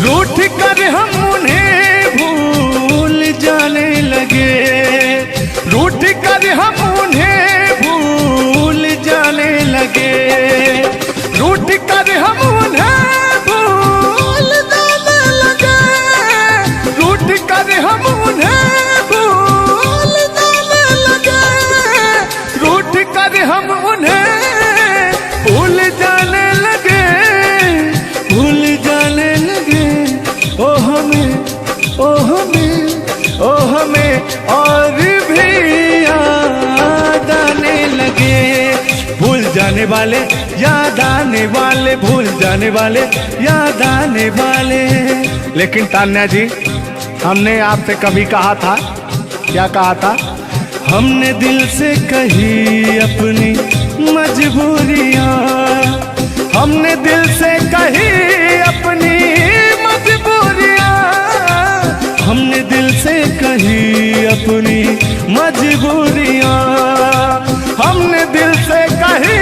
रूठ कर हम उन्हें भूल जाने लगे, रूठ कर हम उन्हें भूल जाने लगे, रूठ कर हम उन्हें भूल जाने लगे, रूठ कर हम उन्हें भूल जाने लगे, रूठ कर हम उन्हें भूल जाने लगे, भूल जाने लगे। ओ हमें, ओ हमें, ओ हमें और भी याद आने लगे। भूल जाने वाले, याद आने वाले, भूल जाने वाले, याद आने वाले। लेकिन तान्या जी, हमने आपसे कभी कहा था, क्या कहा था? हमने दिल से कही अपनी मजबूरियां, हमने दिल से कही अपनी मजबूरियां, हमने दिल से कही अपनी मजबूरियां, हमने दिल से कही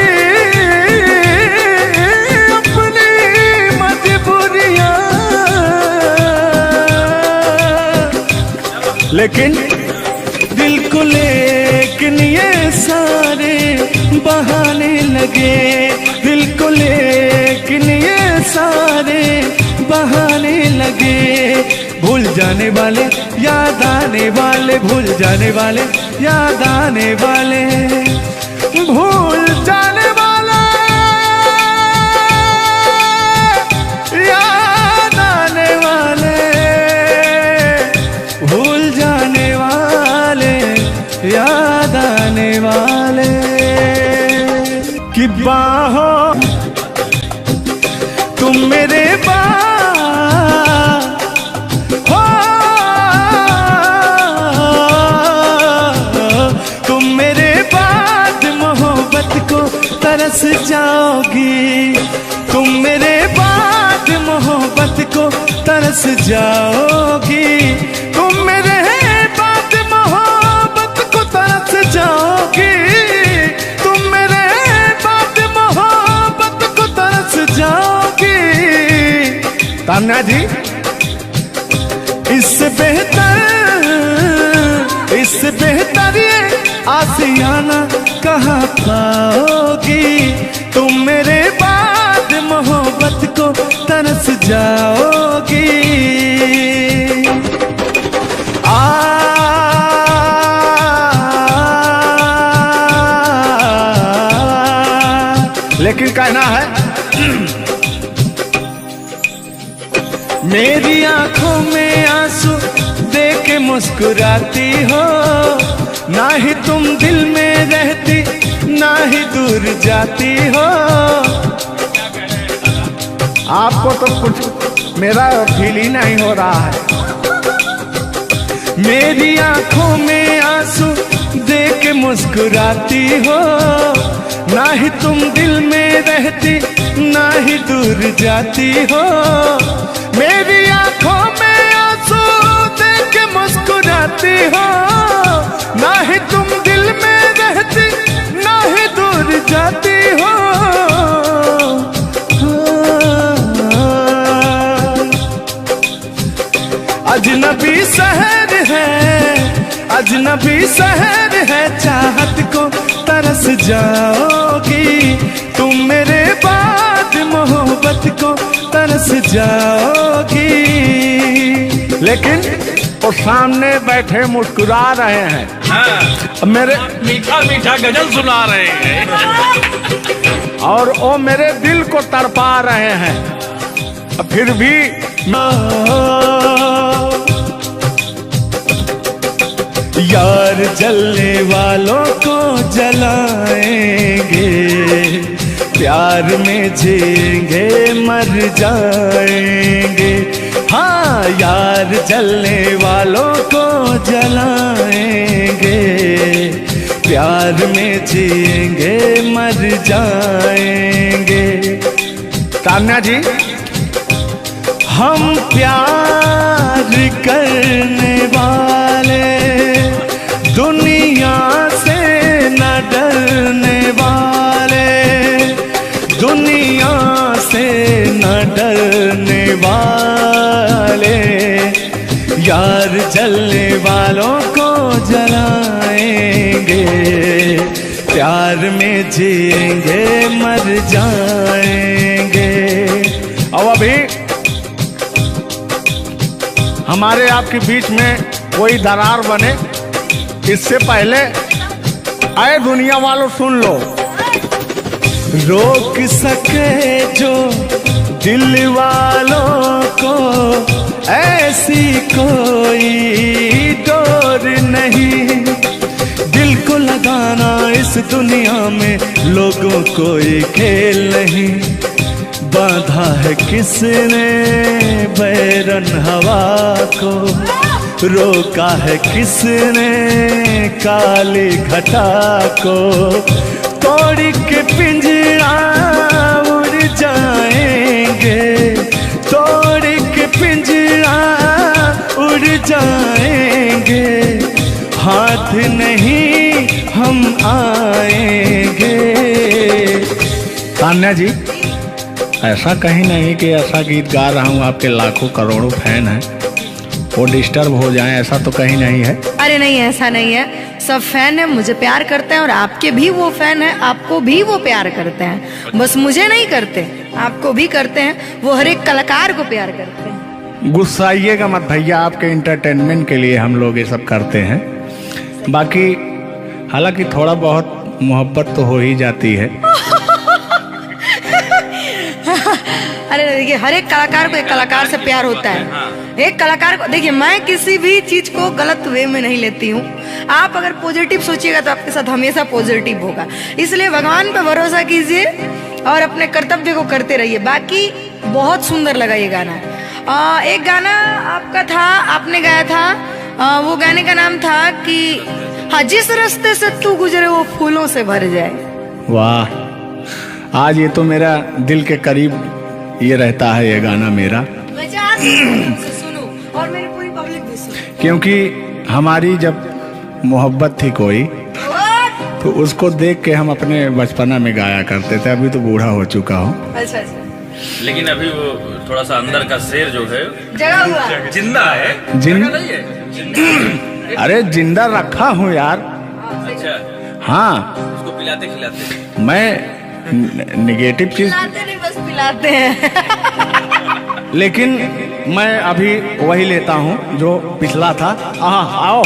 अपनी मजबूरियां। लेकिन दिल को लेकिन ये सारे बहाने लगे, दिल को लेकिन ये सारे बहाने लगे। भूल जाने वाले, याद आने वाले, भूल जाने वाले, याद आने वाले, भूल जाने वाले, याद आने वाले, भूल जाने वाले, याद आने वाले। कि बाहों तुम मेरे हो, तुम मेरे बाद मोहब्बत को तरस जाओगी, तुम मेरे बाद मोहब्बत को तरस जाओगी, तुम मेरे बाद मोहब्बत को तरस जाओगी, तुम मेरे बाद मोहब्बत को तरस जाओगी। तान्या जी, इससे बेहतर ये आशियाना कहाँ पाओगी, तुम मेरे बाद मोहब्बत को तरस जाओगी। लेकिन कहना है, मेरी आंखों में आंसू देख के मुस्कुराती हो, ना ही तुम दिल में रहती, ना ही दूर जाती हो। आपको तो कुछ मेरा फील ही नहीं हो रहा है। मेरी आंखों में आंसू देख के मुस्कुराती हो, ना ही तुम दिल में रहती, ना ही दूर जाती हो। मेरी आंखों में आंसू देख के मुस्कुराती हो, ना ही तुम दिल में रहती, ना ही दूर जाती हो। अजनबी शहर है, अजनबी शहर है, चाहत को तरस जाओगी, तुम मेरे बाद मोहब्बत को तरस जाओगी। लेकिन वो सामने बैठे मुस्कुरा रहे हैं, हाँ, मेरे मीठा मीठा गजल सुना रहे हैं, और वो मेरे दिल को तड़पा रहे हैं। फिर भी यार जलने वालों को जलाएंगे, प्यार में जिएंगे मर जाएंगे। हाँ, यार जलने वालों को जलाएंगे, प्यार में जिएंगे मर जाएंगे। तान्या जी, हम प्यार करने वाले दुनिया से न डरने वाले, दुनिया से न डरने वाले, यार जलने वालों को जलाएंगे, प्यार में जिएंगे मर जाएंगे। अब अभी हमारे आपके बीच में कोई दरार बने इससे पहले आए दुनिया वालों सुन लो। रोक सके जो दिल वालों को ऐसी कोई डोर नहीं, दिल को लगाना इस दुनिया में लोगों कोई खेल नहीं। बांधा है किसने बैरन हवा को, रोका है किसने काली घटा को, तोड़ के पिंजरा उड़ जाएंगे, तोड़ के पिंजरा उड़ जाएंगे, हाथ नहीं हम आएंगे। तान्या जी, ऐसा कहीं नहीं कि ऐसा गीत गा रहा हूँ आपके लाखों करोड़ों फैन हैं वो डिस्टर्ब हो जाएं, ऐसा तो कहीं नहीं है। अरे नहीं, ऐसा नहीं है, सब फैन है, मुझे प्यार करते हैं और आपके भी वो फैन है, आपको भी वो प्यार करते हैं। बस मुझे नहीं करते, आपको भी करते हैं, वो हर एक कलाकार को प्यार करते हैं। गुस्साइएगा मत भैया, आपके इंटरटेनमेंट के लिए हम लोग ये सब करते हैं। बाकी हालांकि थोड़ा बहुत मोहब्बत तो हो ही जाती है। अरे देखिए, हर एक कलाकार को एक कलाकार से प्यार होता है। एक कलाकार को देखिए, मैं किसी भी चीज को गलत वे में नहीं लेती हूँ। आप अगर पॉजिटिव सोचिएगा तो आपके साथ हमेशा पॉजिटिव होगा, इसलिए भगवान पे भरोसा कीजिए और अपने कर्तव्य को करते रहिए। बाकी बहुत सुंदर लगा ये गाना। एक गाना आपका था, आपने गाया था, वो गाने का नाम था कि हाँ, जिस रास्ते से तू गुजरे वो फूलों से भर जाए। वाह, आज ये तो मेरा दिल के करीब ये रहता है ये गाना मेरा, सुनो और मेरी पूरी पब्लिक भी सुनो। क्योंकि हमारी जब मोहब्बत थी कोई तो उसको देख के हम अपने बचपना में गाया करते थे। अभी तो बूढ़ा हो चुका हूँ। अच्छा अच्छा, लेकिन अभी वो थोड़ा सा अंदर का शेर जो है जगा हुआ जिंदा है। जिंदा नहीं है जिंदा। अरे जिंदा रखा हूँ यार। अच्छा, हाँ, उसको पिलाते खिलाते। मैं निगेटिव चीज पिलाते नहीं, बस पिलाते हैं। लेकिन मैं अभी वही लेता हूँ जो पिछला था। आओ।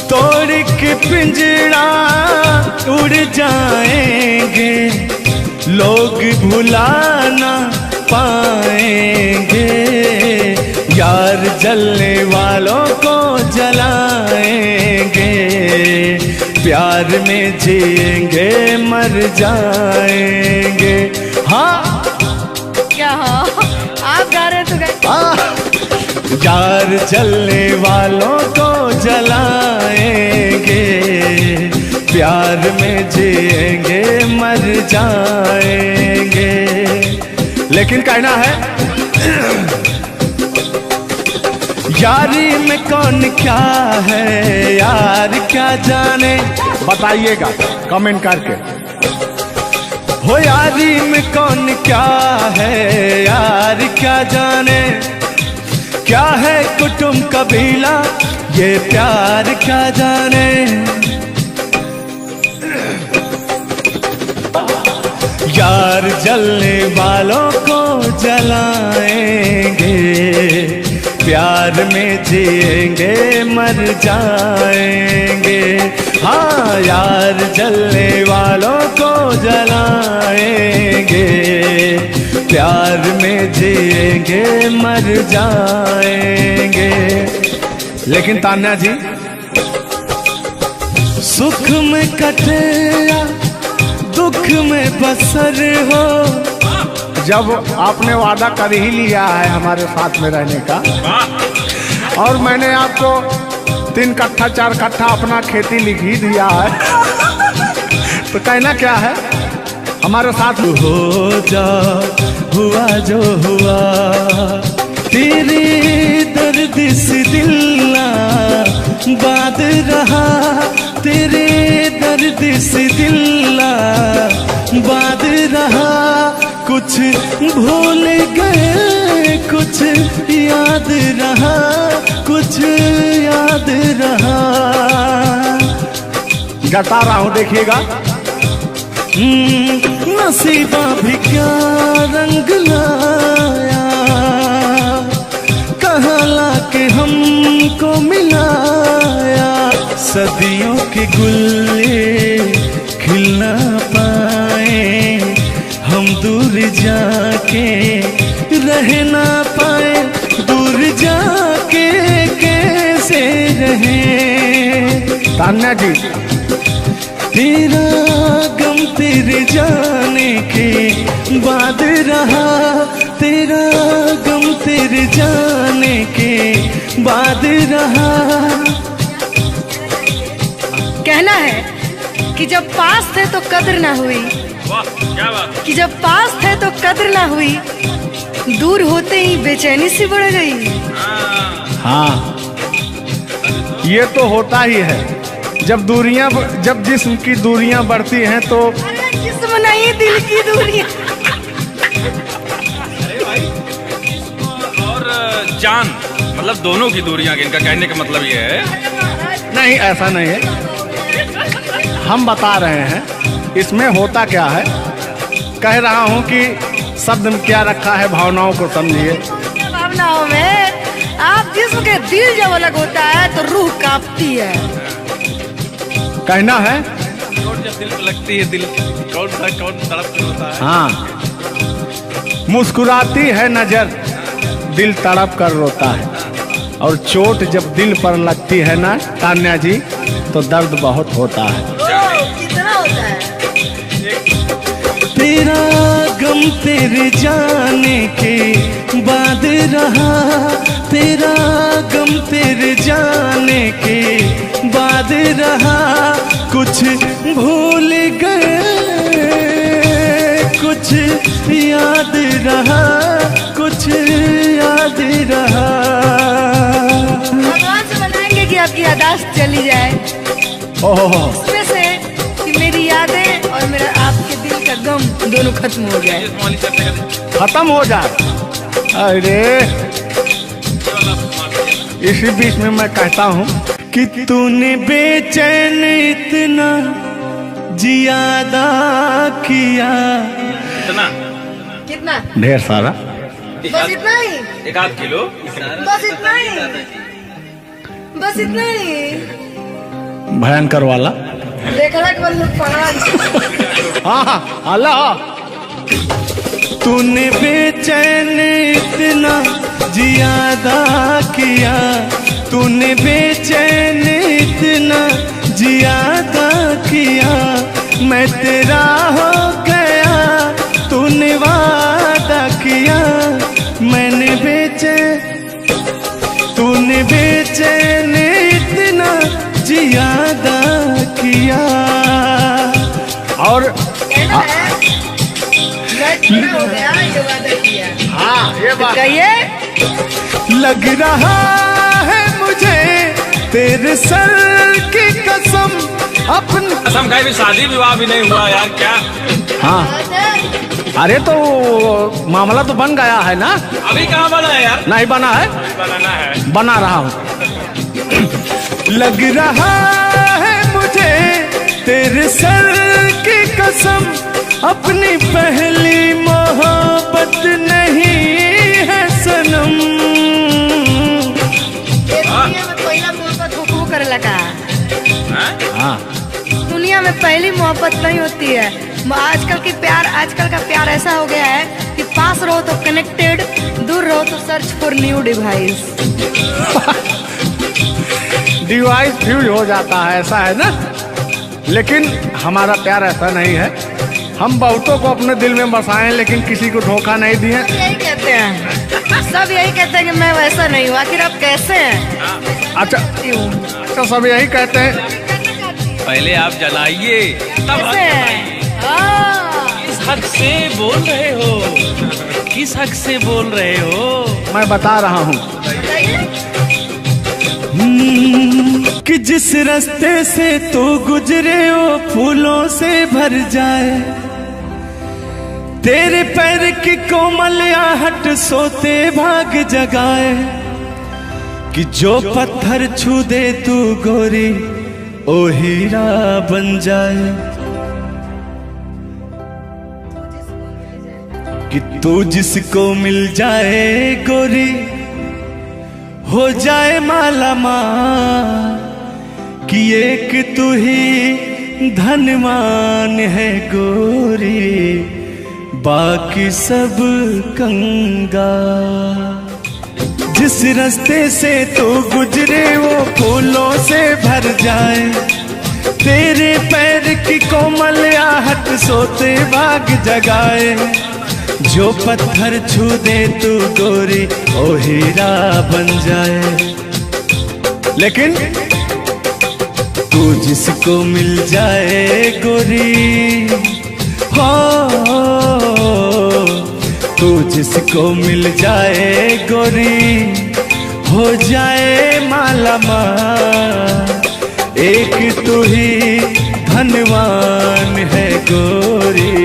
तोड़ के पिंजरा उड़ जाएंगे, लोग भुलाना पाएंगे, यार जलने वालों को जलाएंगे, प्यार में जिएंगे मर जाएंगे। हाँ क्या हाँ, आप गा रहे हैं तो गाइए। यार जलने वालों को जलाएंगे, प्यार में जिएंगे मर जाएंगे। लेकिन कहना है यारी में कौन क्या है, यार क्या जाने, बताइएगा कमेंट करके। हो यारी में कौन क्या है, यार क्या जाने, क्या है कुटुंब कबीला, ये प्यार क्या जाने। यार जलने वालों को जलाएंगे, प्यार में जिएंगे मर जाएंगे। हाँ, यार जलने वालों को जलाएंगे, प्यार में जिएंगे मर जाएंगे। लेकिन तान्या जी, सुख में कटे या दुख में बसर हो, जब आपने वादा कर ही लिया है हमारे साथ में रहने का, और मैंने आपको 3 कट्ठा 4 कट्ठा अपना खेती लिख ही दिया है, तो कहना क्या है, हमारे साथ हो जा, हुआ जो हुआ, तेरे दर्द से दिल ना बात रहा, तेरे दर्द से दिल ना बात रहा, कुछ भूल गए, कुछ याद रहा, कुछ याद रहा। जता रहा हूं, देखिएगा। नसीबा भी क्या रंग लाया, कहाँ लाके हमको मिलाया। सदियों के गुल्ले खिल ना पाए, हम दूर जाके रह ना पाए, दूर जाके कैसे रहे। तान्या जी, तेरा गम तेरे जाने के बाद रहा, तेरा गम तेरे जाने के बाद रहा। कहना है कि जब पास थे तो कद्र ना हुई, वाह क्या बात। कि जब पास थे तो कद्र ना हुई, दूर होते ही बेचैनी सी बढ़ गई। हाँ, ये तो होता ही है। जब जिस्म की दूरियां बढ़ती हैं तो अरे जिस्म नहीं, दिल की दूरियां। अरे भाई, जिस्म और जान मतलब दोनों की दूरियां, इनका कहने का मतलब ये है। नहीं, ऐसा नहीं है। हम बता रहे हैं इसमें होता क्या है। कह रहा हूं कि शब्द में क्या रखा है, भावनाओं को समझिए। भावनाओं में आप जिस्म के दिल जब अलग होता है तो रूह कांपती है। कहना है चोट जब दिल पे लगती है, दिल कौन तड़प कर होता है। हाँ, मुस्कुराती है नजर, दिल तड़प कर रोता है। और चोट जब दिल पर लगती है ना तान्या जी, तो दर्द बहुत होता है। कितना होता है। तेरा गम तेरे जाने के बाद रहा, तेरा गम तेरे जाने के बाद रहा। कुछ भूल गए, कुछ याद रहा, कुछ याद रहा। भगवान से मनाएंगे कि आपकी यादाश्त चली जाए, ओहो, उसमें से कि मेरी यादें और मेरा आपके दिल का गम दोनों खत्म हो जाए। खत्म हो जाए। अरे इसी बीच में मैं कहता हूँ कि तूने बेचैन इतना जियादा किया। इतना कितना? ढेर सारा। बस इतना ही, 1 किलो। बस इतना ही, बस इतना ही। भयंकर वाला। देखा कि बंदूक पकड़ा। हाँ, अल्लाह। तूने बेचैन इतना जियादा किया, तूने बेचैन इतना जियादा किया। मैं तेरा हो गया, तूने वादा किया। मैंने तूने बेचैन इतना जियादा किया। और हो गया, ये वादा किया। हाँ, ये बात कहिए। लग रहा है मुझे तेरे सर की कसम, अपनी कसम खाई भी, शादी विवाह भी नहीं हुआ यार, क्या। हाँ, अरे तो मामला तो बन गया है ना। अभी कहाँ बना है यार। नहीं बना है, बनाना है। बना रहा हूँ। लग रहा है मुझे तेरे सर की कसम, अपनी पहली मोहब्बत नहीं है सनम। दुनिया में पहला मोहब्बत हुकू कर लगा। हाँ, दुनिया में पहली मोहब्बत नहीं होती है। आजकल का प्यार ऐसा हो गया है कि पास रहो तो कनेक्टेड, दूर रहो तो search for new device. Device fuse हो जाता है, ऐसा है ना। लेकिन हमारा प्यार ऐसा नहीं है। हम बहुतों को अपने दिल में बसाए, लेकिन किसी को धोखा नहीं दिए। यही कहते हैं, सब यही कहते हैं कि मैं वैसा नहीं हूँ। आखिर आप कैसे हैं? अच्छा, सब यही कहते हैं। पहले आप जलाइए तब कैसे हैं? किस हक से बोल रहे हो, किस हक से बोल रहे हो। मैं बता रहा हूँ कि जिस रास्ते से तू गुजरे वो फूलों से भर जाए, तेरे पैर की कोमल आहट सोते भाग जगाए, कि जो पत्थर छू दे तू गोरी ओ हीरा बन जाए। कि तू जिसको मिल जाए गोरी हो जाए माला माल, कि एक तू ही धनवान है गोरी बाकी सब कंगाल। जिस रास्ते से तू गुजरे वो फूलों से भर जाए, तेरे पैर की कोमल आहट सोते भाग जगाए। जो पत्थर छू दे तू गोरी ओ हीरा बन जाए। लेकिन तू जिसको मिल जाए गोरी हो, तू जिसको मिल जाए गोरी हो जाए माला माल, एक तू ही धनवान है गोरी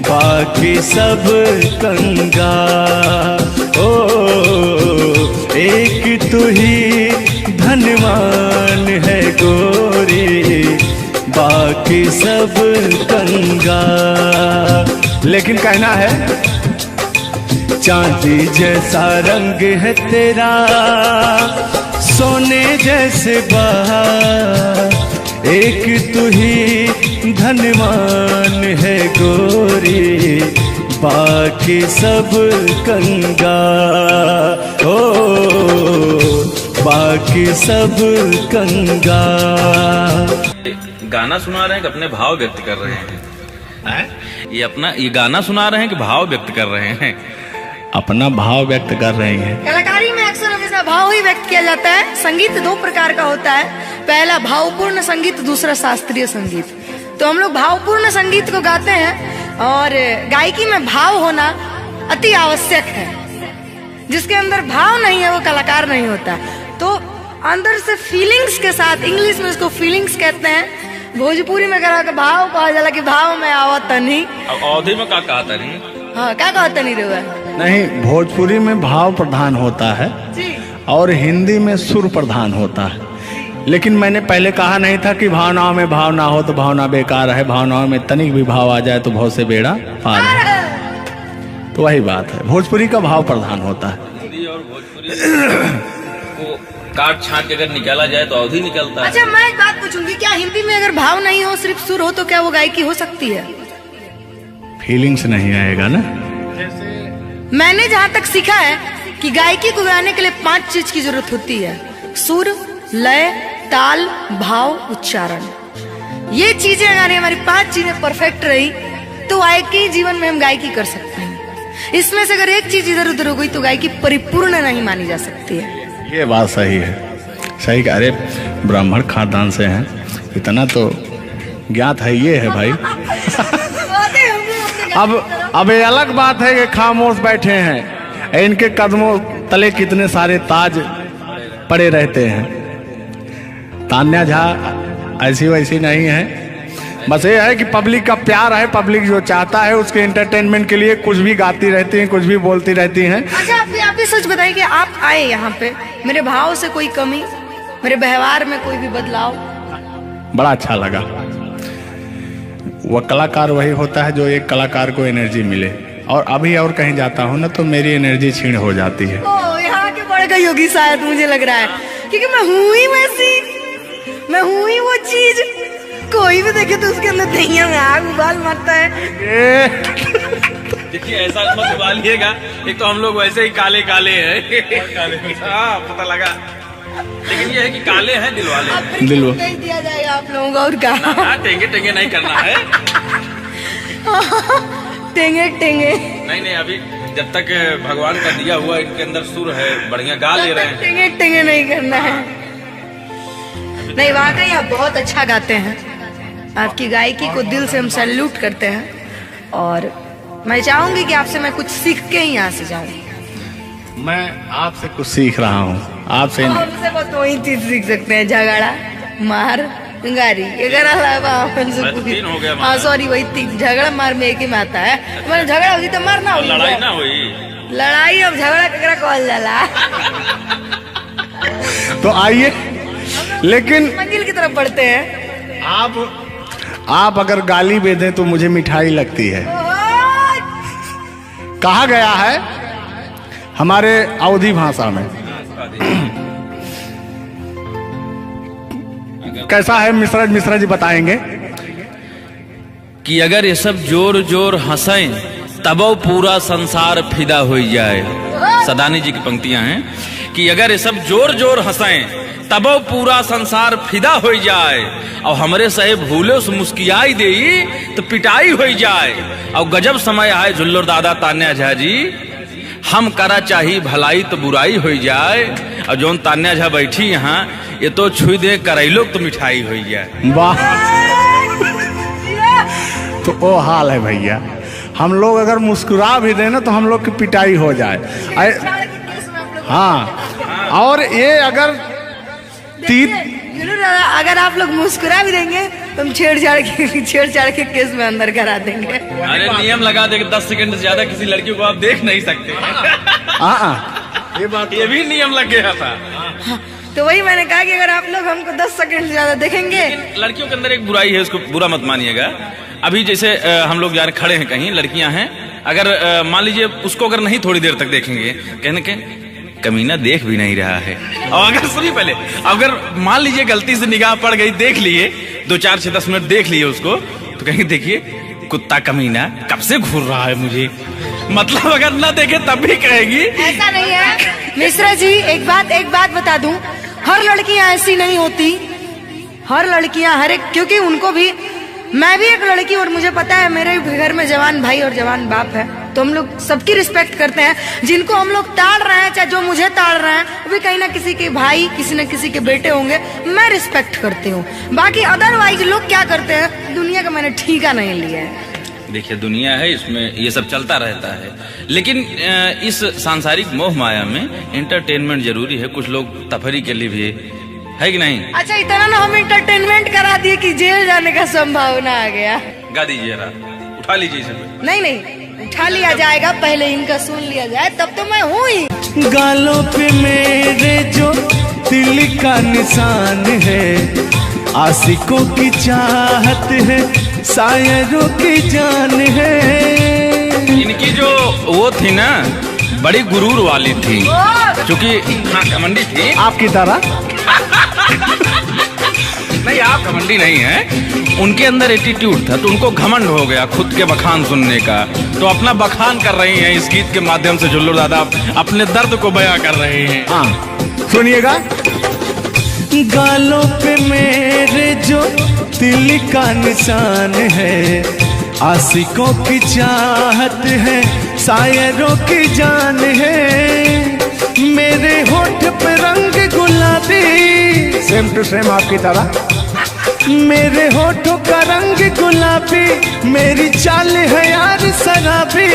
बाकी सब कंगाल। ओ एक तू ही धनवान है गोरी बाकी सब कंगाल। लेकिन कहना है चांदी जैसा रंग है तेरा सोने जैसे बहार, एक तू ही धनवान है गोरी बाकी सब कंगाल। ओ बाकी सब कंगाल। गाना सुना रहे हैं कि अपने भाव व्यक्त कर रहे हैं? ये गाना सुना रहे हैं कि भाव व्यक्त कर रहे हैं? अपना भाव व्यक्त कर रहे हैं। कलाकारी में अक्सर हमेशा भाव ही व्यक्त किया जाता है। संगीत दो प्रकार का होता है, पहला भावपूर्ण संगीत, दूसरा शास्त्रीय संगीत। तो हम लोग भावपूर्ण संगीत को गाते हैं और गायकी में भाव होना अति आवश्यक है। जिसके अंदर भाव नहीं है वो कलाकार नहीं होता। तो अंदर से फीलिंग्स के साथ, इंग्लिश में इसको फीलिंग्स कहते हैं, भोजपुरी में करा के भाव कहा जाला कि भाव में आवत नहीं। अब अवधि में क्या कहा नहीं? हाँ क्या कहता नहीं रहुआ? नहीं, भोजपुरी में भाव प्रधान होता है जी, और हिंदी में सुर प्रधान होता है। लेकिन मैंने पहले कहा नहीं था कि भावनाओं में भाव ना हो तो भावना बेकार है, भावनाओं में तनिक भी भाव आ जाए तो भाव से बेड़ा पार है। तो वही बात है, भोजपुरी का भाव प्रधान होता है। हिंदी और भोजपुरी को काट छाट के अगर निकाला जाए तो अवधि निकलता है। अच्छा मैं एक बात पूछूंगी, क्या हिंदी में अगर भाव नहीं हो सिर्फ सुर हो तो क्या वो गायकी हो सकती है? फीलिंग्स नहीं आएगा ना। मैंने जहाँ तक सीखा है कि गायकी को गाने के लिए 5 चीज की जरूरत होती है, सुर, लय, ताल, भाव, उच्चारण। ये चीजें अगर हमारी 5 चीजें परफेक्ट रही तो गायकी जीवन में हम गायकी कर सकते हैं। इसमें से अगर एक चीज इधर उधर हो गई तो गायकी परिपूर्ण नहीं मानी जा सकती है। ये बात सही है, सही। अरे ब्राह्मण खानदान से हैं, इतना तो ज्ञात है। ये है भाई। अब ये अलग बात है कि खामोश बैठे हैं, इनके कदमों तले कितने सारे ताज पड़े रहते हैं। तान्या झा ऐसी वैसी नहीं है, बस ये है कि पब्लिक का प्यार है, पब्लिक जो चाहता है उसके एंटरटेनमेंट के लिए कुछ भी गाती रहती हैं, कुछ भी बोलती रहती हैं। अच्छा आप भी सच बताइए कि आप आए यहाँ पे, मेरे भाव से कोई कमी, मेरे व्यवहार में कोई भी बदलाव? बड़ा अच्छा लगा। वह कलाकार वही होता है जो एक कलाकार को एनर्जी मिले, और अभी और कहीं जाता हूँ ना तो मेरी एनर्जी छीन हो जाती है। ओ यहाँ के बढ़ गई होगी शायद, मुझे लग रहा है, क्योंकि मैं हूँ ही वैसी, मैं हूँ ही वो चीज। कोई भी देखे तो उसके अंदर दहिया में आग उबाल मारता है। देखिए ऐसा मत उबालिएगा, एक तो हम लोग वैसे ही काले काले हैं। हाँ पता लगा, लेकिन ये है कि काले हैं दिल वाले। दिल दिया जाएगा आप लोगों को, और क्या टेंगे टेंगे नहीं करना है। टेंगे टेंगे नहीं, अभी जब तक भगवान का दिया हुआ इनके अंदर सुर है, बढ़िया गा ले रहे हैं। टेंगे टेंगे नहीं करना है। नहीं वाकई आप बहुत अच्छा गाते हैं, आपकी गायकी को दिल से हम सैल्यूट करते हैं। और मैं चाहूंगी कि आपसे मैं कुछ सीख के ही यहाँ से जाऊं। मैं आपसे कुछ सीख रहा हूँ, आपसे हमसे बस वही चीज सीख सकते हैं, झगड़ा, मार, गारी अगर तीन हो गया हाँ सॉरी वही तीन झगड़ा मार में एक ही में आता है। मैंने झगड़ा होगी तो मारना होगी, लड़ाई ना हुई, लड़ाई अब झगड़ा ककरा कहल जाला। तो आइए, लेकिन मंजिल की तरफ बढ़ते हैं। आप अगर गाली दे दें तो मुझे मिठाई लगती है। कहा गया है हमारे अवधी भाषा में, कैसा है मिश्रा जी बताएंगे कि अगर ये सब जोर जोर हंसें तबो पूरा संसार फिदा हो जाए। सदानी जी की पंक्तियां हैं कि अगर ये सब जोर जोर हंसें तबो पूरा संसार फिदा हो जाए, और हमरे सहे भूले से मुस्कियाई दे तो पिटाई हो जाए। और गजब समय आए झुल्लर दादा तान्या झा जी, हम करा चाही भलाई तो बुराई हो जाए। और जोन तान्या झा बैठी यहाँ, ये तो छुई दे करैलो तो मिठाई हो जाए। वाह, तो वो हाल है भैया, हम लोग अगर मुस्कुरा भी देना तो हम लोग की पिटाई हो जाए। हाँ, और ये अगर अगर आप लोग मुस्कुरा भी देंगे तो हम छेड़छाड़ के केस में अंदर करा देंगे। अरे नियम लगा दे 10 सेकंड से ज्यादा किसी लड़की को आप देख नहीं सकते। ये भी नियम लग गया था। तो वही मैंने कहा कि अगर आप लोग हमको 10 सेकंड से ज्यादा देखेंगे। लड़कियों के अंदर एक बुराई है, उसको बुरा मत मानिएगा। अभी जैसे हम लोग यार खड़े हैं कहीं, लड़कियां हैं, अगर मान लीजिए उसको अगर नहीं थोड़ी देर तक देखेंगे, कहने के कमीना देख भी नहीं रहा है। और अगर सुनिए पहले, अगर मान लीजिए गलती से निगाह पड़ गई, देख लिए 2 4 6 10 मिनट देख लिए उसको, तो कहेंगे देखिए कुत्ता कमीना कब से घूर रहा है मुझे। मतलब अगर ना देखे तब भी कहेगी। ऐसा नहीं है मिश्रा जी, एक बात बता दूं, हर लड़कियां ऐसी नहीं होती। हर लड़कियां हर एक, क्योंकि उनको भी, मैं भी एक लड़की और मुझे पता है मेरे घर में जवान भाई और जवान बाप है, तो हम लोग सबकी रिस्पेक्ट करते हैं। जिनको हम लोग ताड़ रहे हैं, चाहे जो मुझे ताड़ रहे हैं, वो भी कहीं ना किसी के भाई, किसी न किसी के बेटे होंगे, मैं रिस्पेक्ट करती हूँ। बाकी अदरवाइज लोग क्या करते हैं, दुनिया का मैंने ठीका नहीं लिया है। देखिए दुनिया है, इसमें ये सब चलता रहता है, लेकिन इस सांसारिक मोह माया में एंटरटेनमेंट जरूरी है। कुछ लोग तफरी के लिए भी है कि नहीं। अच्छा, इतना ना हम एंटरटेनमेंट करा दिए कि जेल जाने का संभावना आ गया। गा दीजिए, उठा लीजिए इसे। नहीं, उठा लिया जाएगा, पहले इनका सुन लिया जाए, तब तो मैं हूँ ही। गालों पे मेरे जो दिल का निशान है, आशिकों की चाहत है, शायरों की जान है। इनकी जो वो थी ना, बड़ी गुरूर वाली थी, क्योंकि हाँ घमंडी थी आपकी तरह। नहीं, आप घमंडी नहीं है, उनके अंदर एटीट्यूड था, तो उनको घमंड हो गया खुद के बखान सुनने का। तो अपना बखान कर रही हैं इस गीत के माध्यम से। झुल्लर दादा अपने दर्द को बयां कर रहे हैं। हाँ सुनिएगा। गालों पे मेरे जो दिल का निशान है, आशिकों की चाहत है, शायरों की जान है। मेरे होठ पे रंग गुलाबी, सेम टू सेम आपकी तरह। मेरे होठों का रंग गुलाबी, मेरी चाल है यार शराबी।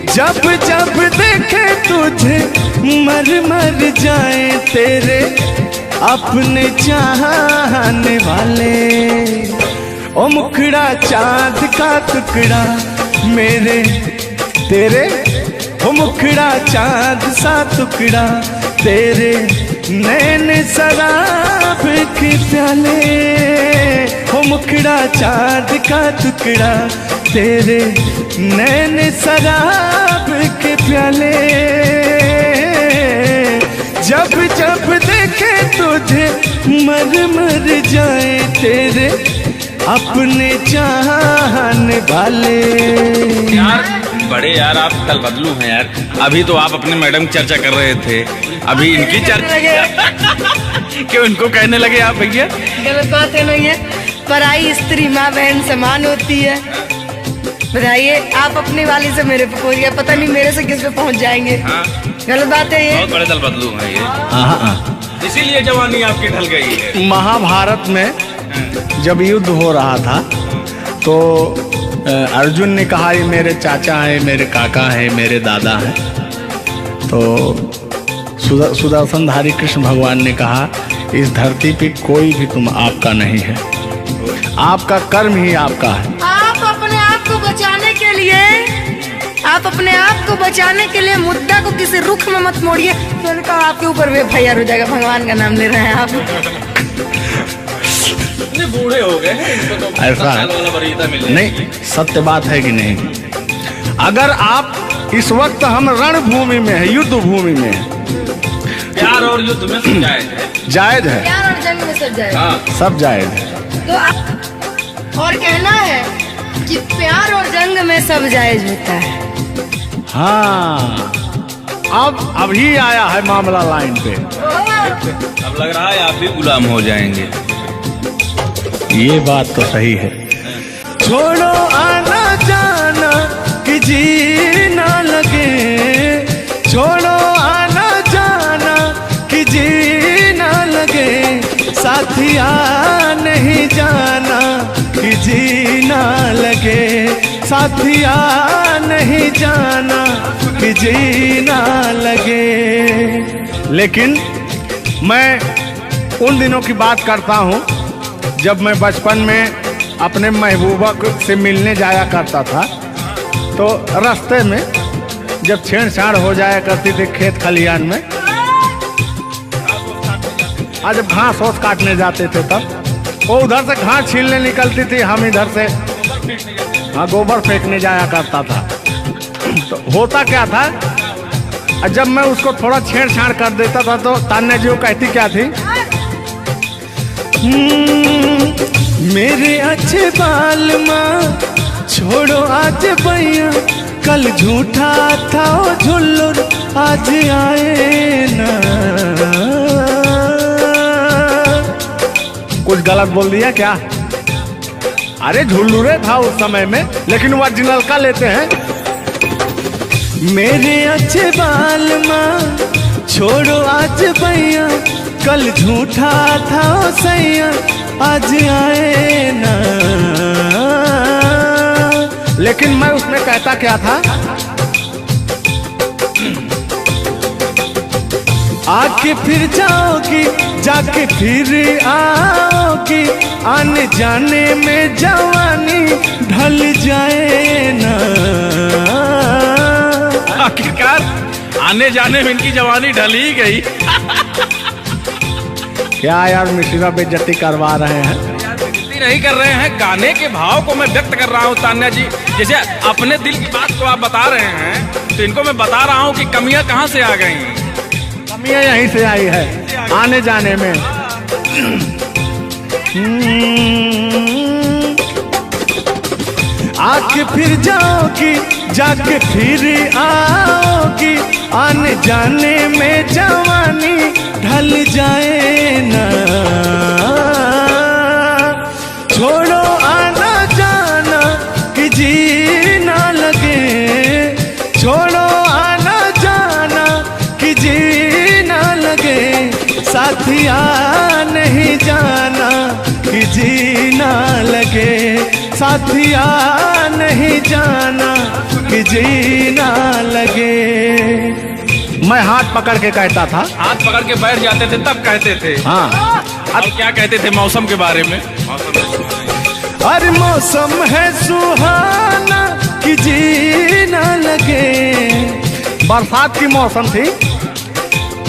जब जब देखे तुझे मर मर जाए तेरे अपने चाहने वाले। ओ मुखड़ा चांद का टुकड़ा मेरे तेरे, ओ मुखड़ा चांद सा टुकड़ा तेरे, नैन शराब के प्याले। ओ मुखड़ा चांद का टुकड़ा तेरे, नैन शराब के प्याले। जब जब देखे तुझे मर मर जाए तेरे अपने चाहने वाले। यार बड़े यार आप कल बदलू हैं यार। अभी तो आप अपने मैडम की चर्चा कर रहे थे, अभी इनकी चर्चा क्यों इनको कहने लगे आप भैया? गलत बात है नहीं है, पराई स्त्री माँ बहन समान होती है। बताइए, आप अपने वाली से मेरे पे पहुंच गया, पता नहीं मेरे से किस पे पहुंच जाएंगे। हाँ। गलत बात है ये। बहुत बड़े दल बदलू हैं ये, इसीलिए जवानी आपकी ढल गई है। महाभारत में जब युद्ध हो रहा था तो अर्जुन ने कहा ये मेरे चाचा हैं, मेरे काका हैं, मेरे दादा हैं। तो सुदर्शनधारी कृष्ण भगवान ने कहा इस धरती पे कोई भी तुम आपका नहीं है, आपका कर्म ही आपका है। आप अपने आप को बचाने के लिए, आप अपने आप को बचाने के लिए मुद्दा को किसी रुख में मत मोड़िए, तो उनका आपके ऊपर भी FIR हो जाएगा। भगवान का नाम ले रहे हैं आप। बूढ़े हो गए हैं, इनको तो ऐसा है। वाला वरीयता मिल जाएगी। नहीं, सत्य बात है कि नहीं? अगर आप इस वक्त हम रणभूमि में है, युद्ध भूमि में है, प्यार और युद्ध में सब जायज है। जायज है, प्यार और जंग में सब जाएगा। हाँ। सब जायज है। तो आप और कहना है कि प्यार और जंग में सब जायज होता है। हाँ, अब अभी आया है मामला लाइन पे। अब लग रहा है आप भी गुलाम हो जाएंगे। ये बात तो सही है। छोड़ो आना जाना कि जीना लगे, छोड़ो आना जाना कि जीना लगे, साथिया नहीं जाना कि जीना लगे, साथिया नहीं जाना कि जीना लगे। लेकिन मैं उन दिनों की बात करता हूँ जब मैं बचपन में अपने महबूबा से मिलने जाया करता था, तो रास्ते में जब छेड़छाड़ हो जाया करती थी खेत खलियान में, आज जब घास ओस काटने जाते थे तब वो उधर से घास छीलने निकलती थी, हम इधर से हाँ गोबर फेंकने जाया करता था। तो होता क्या था, जब मैं उसको थोड़ा छेड़छाड़ कर देता था तो तान्या जी वो कहती क्या थी, मेरे अच्छे बाल माँ छोड़ो आज भैया, कल झूठा था वो झुल्लुर आज आए ना। कुछ गलत बोल दिया क्या? अरे झुल्लुरे था उस समय में, लेकिन ओरिजिनल का लेते हैं। मेरे अच्छे बाल माँ छोड़ो आज भैया, कल झूठा था वो सैया आज आए ना। लेकिन मैं उसमें कहता क्या था, आके फिर जाओगी जाके फिर आओगी, आने जाने में जवानी ढल जाए ना। आखिरकार आने जाने में इनकी जवानी ढल ही गई। क्या यार मिश्रा बेइज्जती करवा रहे हैं? यार बेइज्जती नहीं कर रहे हैं, गाने के भाव को मैं व्यक्त कर रहा हूँ तान्या जी। जैसे अपने दिल की बात को आप बता रहे हैं, तो इनको मैं बता rहा हूँ कि कमियां कहाँ से आ गई। कमियां यहीं से आई है आने जाने में। आके फिर जाओगी जाके फिर आओगी, आने जाने में जवानी ढल जाए ना। छोड़ो आना जाना कि जीना लगे, छोड़ो आना जाना कि जीना लगे, साथिया नहीं जाना कि जीना लगे, साथिया नहीं जाना कि जीना लगे। मैं हाथ पकड़ के कहता था, हाथ पकड़ के बैठ जाते थे तब कहते थे। हाँ अब क्या कहते थे मौसम के बारे में? अरे मौसम है सुहाना कि जीना लगे। बरसात की मौसम थी,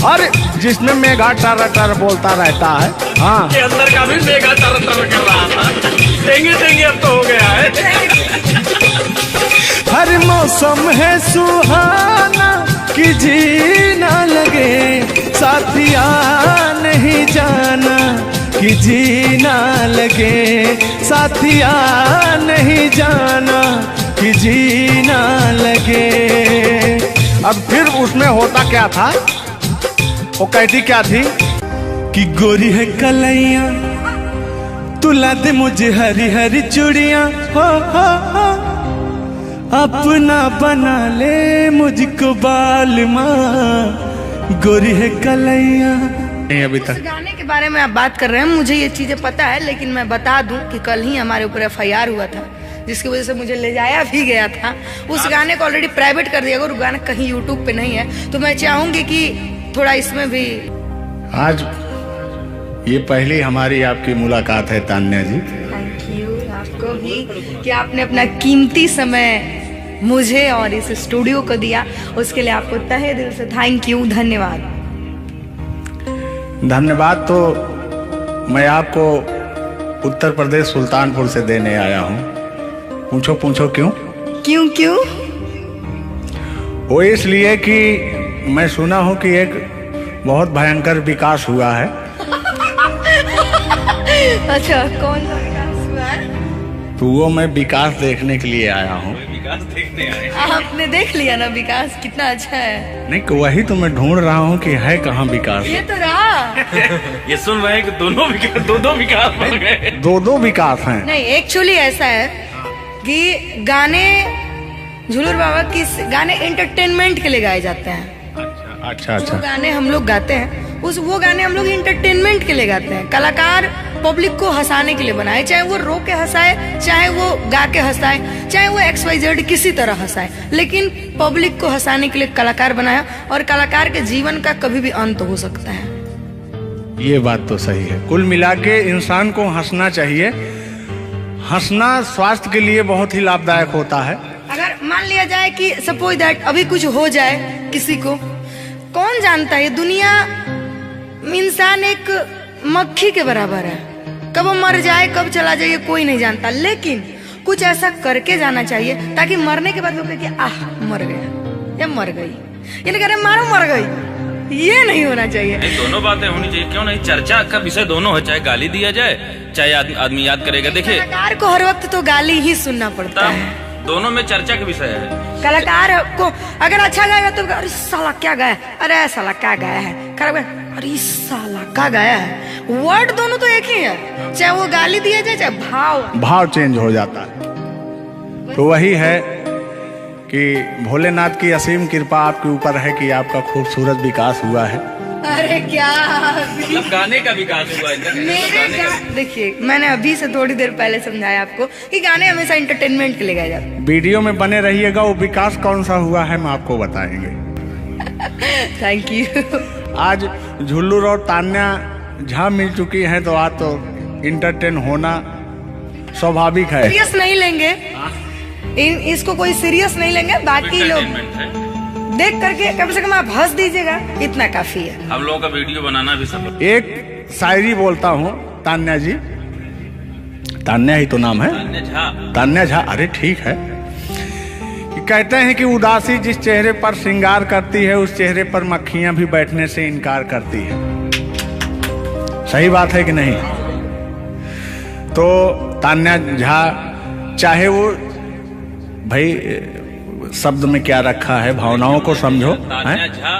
अरे जिसमें मेघा टर टर बोलता रहता है। हाँ के अंदर का भी मेघा तर तर कर रहा था। देंगे देंगे अब तो हो गया है। हर मौसम है सुहाना कि जीना लगे, साथिया नहीं जाना कि जीना लगे, साथिया नहीं जाना कि जीना लगे। अब फिर उसमें होता क्या था, वो कहती क्या थी कि गोरी है कलैया तुला दे मुझे हरी हरी चूड़ियां, हो अपना बना ले मुझको बाल माँ, गोरी है कलैया। नहीं अभी तक गाने के बारे में आप बात कर रहे हैं, मुझे ये चीजें पता है, लेकिन मैं बता दूं कि कल ही हमारे ऊपर FIR हुआ था, जिसकी वजह से मुझे ले जाया भी गया था। उस गाने को ऑलरेडी प्राइवेट कर दिया गया, और गाना कहीं यूट्यूब पे नहीं है। तो मैं चाहूंगी कि थोड़ा इसमें भी आज ये पहली हमारी आपकी मुलाकात है तान्या जी। थैंक यू आपको भी कि आपने अपना कीमती समय मुझे और इस स्टूडियो को दिया, उसके लिए आपको तहे दिल से थैंक यू, धन्यवाद। धन्यवाद तो मैं आपको उत्तर प्रदेश सुल्तानपुर से देने आया हूँ। पूछो पूछो क्यों? क्यों क्यों? वो इसलिए कि मैं सुना हूँ कि एक बहुत भयंकर विकास हुआ है। अच्छा, कौन सा विकास हुआ है? तो वो मैं विकास देखने के लिए आया हूँ। विकास देखने आए। आपने देख लिया ना विकास कितना अच्छा है? नहीं, वही तो मैं ढूंढ रहा हूँ कि है कहाँ विकास। ये तो रहा। ये सुन रहे हैं कि दोनों विकास बन गए। दो विकास हैं। नहीं, एक्चुअली ऐसा है कि गाने झूलूर बाबा की गाने एंटरटेनमेंट के लिए गाए जाते हैं। अच्छा जो गाने हम लोग गाते हैं वो गाने हम लोग इंटरटेनमेंट के लिए गाते हैं। कलाकार पब्लिक को हंसाने के लिए बनाए, चाहे वो रो के हंसाए, चाहे वो गा के हंसाए, चाहे वो XYZ किसी तरह हंसाए, लेकिन पब्लिक को हंसाने के लिए कलाकार बनाया। और कलाकार के जीवन का कभी भी अंत हो सकता है। ये बात तो सही है। कुल मिला के इंसान को हंसना चाहिए। हंसना स्वास्थ्य के लिए बहुत ही लाभदायक होता है। अगर मान लिया जाए कि सपोज दैट अभी कुछ हो जाए किसी को, कौन जानता है? दुनिया इंसान एक मक्खी के बराबर है, कब वो मर जाए कब चला जाए कोई नहीं जानता, लेकिन कुछ ऐसा करके जाना चाहिए ताकि मरने के बाद लोग कहे कि आह मर गया या मर गई, ये नहीं कह रहे मारो मर गई। ये नहीं होना चाहिए। दोनों बातें होनी चाहिए। क्यों नहीं? चर्चा का विषय दोनों है, चाहे गाली दिया जाए चाहे आदमी याद करेगा। देखिए, कलाकार को हर वक्त तो गाली ही सुनना पड़ता है। दोनों में चर्चा का विषय है। कलाकार को अगर अच्छा गाएगा तो अरे साला क्या गाया, अरे साला क्या गाया है, खराब गाया, अरे साला क्या गाया है। वर्ड दोनों तो एक ही है, चाहे वो गाली दिया जाए चाहे भाव चेंज हो जाता है। तो वही है कि भोलेनाथ की असीम कृपा आपके ऊपर है कि आपका खूबसूरत विकास हुआ है। अरे क्या मतलब गाने का विकास हुआ है। देखिए, मैंने अभी से थोड़ी देर पहले समझाया आपको कि गाने हमेशा एंटरटेनमेंट के लिए गाए जाते हैं। वीडियो में बने रहिएगा, वो विकास कौन सा हुआ है हम आपको बताएंगे। Thank you. आज झुल्लूर और तान्या झा मिल चुकी हैं, तो आज तो इंटरटेन होना स्वाभाविक है। सीरियस नहीं लेंगे, इसको कोई सीरियस नहीं लेंगे। बाकी लोग देख करके कम से कम आप हंस दीजिएगा, इतना काफी है। हम लोगों का वीडियो बनाना भी सब। एक शायरी बोलता हूँ तान्या जी। तान्या ही तो नाम है, तान्या झा। अरे ठीक है। कहते हैं कि उदासी जिस चेहरे पर श्रृंगार करती है, उस चेहरे पर मक्खियां भी बैठने से इनकार करती है। सही बात है कि नहीं? तो तान्या झा, चाहे वो भाई शब्द में क्या रखा है, भावनाओं को समझो। तान्या झा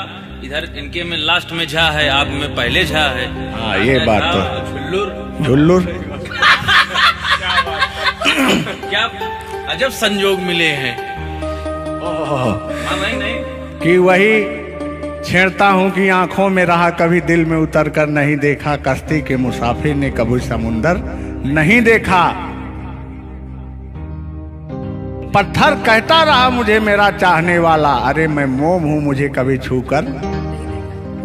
इधर इनके में लास्ट में झा है, आप में पहले झा है। हाँ, ये बात तो झुल्लुर क्या अजब संजोग मिले हैं। नहीं कि वही छेड़ता हूँ कि आंखों में रहा कभी दिल में उतर कर नहीं देखा, कश्ती के मुसाफिर ने कभी समुंदर नहीं देखा। पत्थर कहता रहा मुझे मेरा चाहने वाला, अरे मैं मोम हूँ मुझे कभी छूकर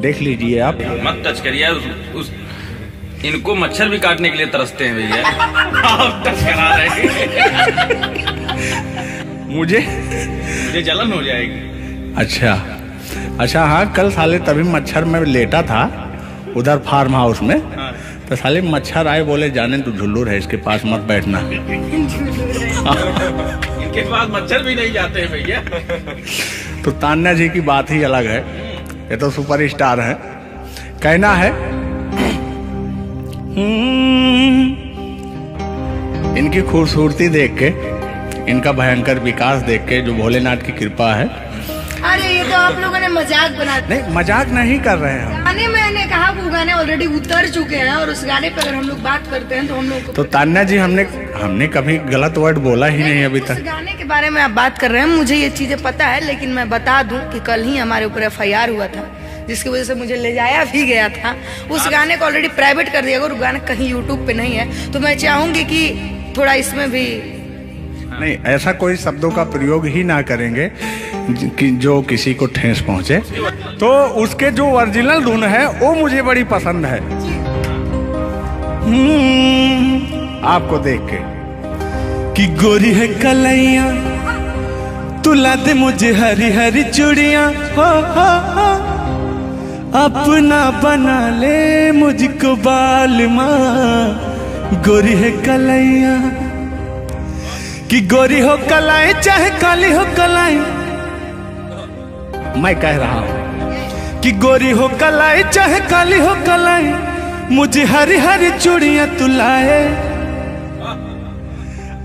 देख लीजिए आप। मत टच करिए इनको, मच्छर भी काटने के लिए तरसते हैं भैया। आप टच करा रहे हैं। मुझे जलन हो जाएगी। अच्छा हाँ, कल साले तभी मच्छर में लेटा था उधर फार्म हाउस में। हाँ। तो साले मच्छर आए, बोले जाने तू झुल्लूर है, इसके पास मत बैठना। इनके पास मच्छर भी नहीं जाते हैं भैया। तो तान्या जी की बात ही अलग है, ये तो सुपरस्टार है। कहना है इनकी खूबसूरती देख के, इनका भयंकर विकास देख के, जो भोलेनाथ की कृपा है। अरे ये तो आप लोगों ने मजाक बना दिया। नहीं, मजाक नहीं कर रहे हैं। गाने मैंने कहा वो गाने ऑलरेडी उतर चुके हैं, और उस गाने पे अगर हम लोग बात करते हैं तो हम लोग तो तान्या जी, हमने कभी गलत वर्ड बोला ही नहीं अभी तक। उस गाने के बारे में आप बात कर रहे हैं, मुझे ये चीजें पता है, लेकिन मैं बता दूं कि कल ही हमारे ऊपर FIR हुआ था, जिसकी वजह से मुझे ले जाया भी गया था। उस गाने को ऑलरेडी प्राइवेट कर दिया, और गाना कहीं यूट्यूब पे नहीं है। तो मैं चाहूंगी कि थोड़ा इसमें भी नहीं, ऐसा कोई शब्दों का प्रयोग ही ना करेंगे कि जो किसी को ठेस पहुंचे। तो उसके जो ओरिजिनल धुन है वो मुझे बड़ी पसंद है। आपको देख के कि गोरी है कलैया, तुला दे मुझे हरी हरी चूड़ियां, हो अपना बना ले मुझको बाल माँ। गोरी है कलैया कि गोरी हो कलाई चाहे काली हो कलाई, मैं कह रहा हूं कि गोरी हो कलाई चाहे काली हो कलाई, मुझे हरी हरी चूड़ियां तुलाए,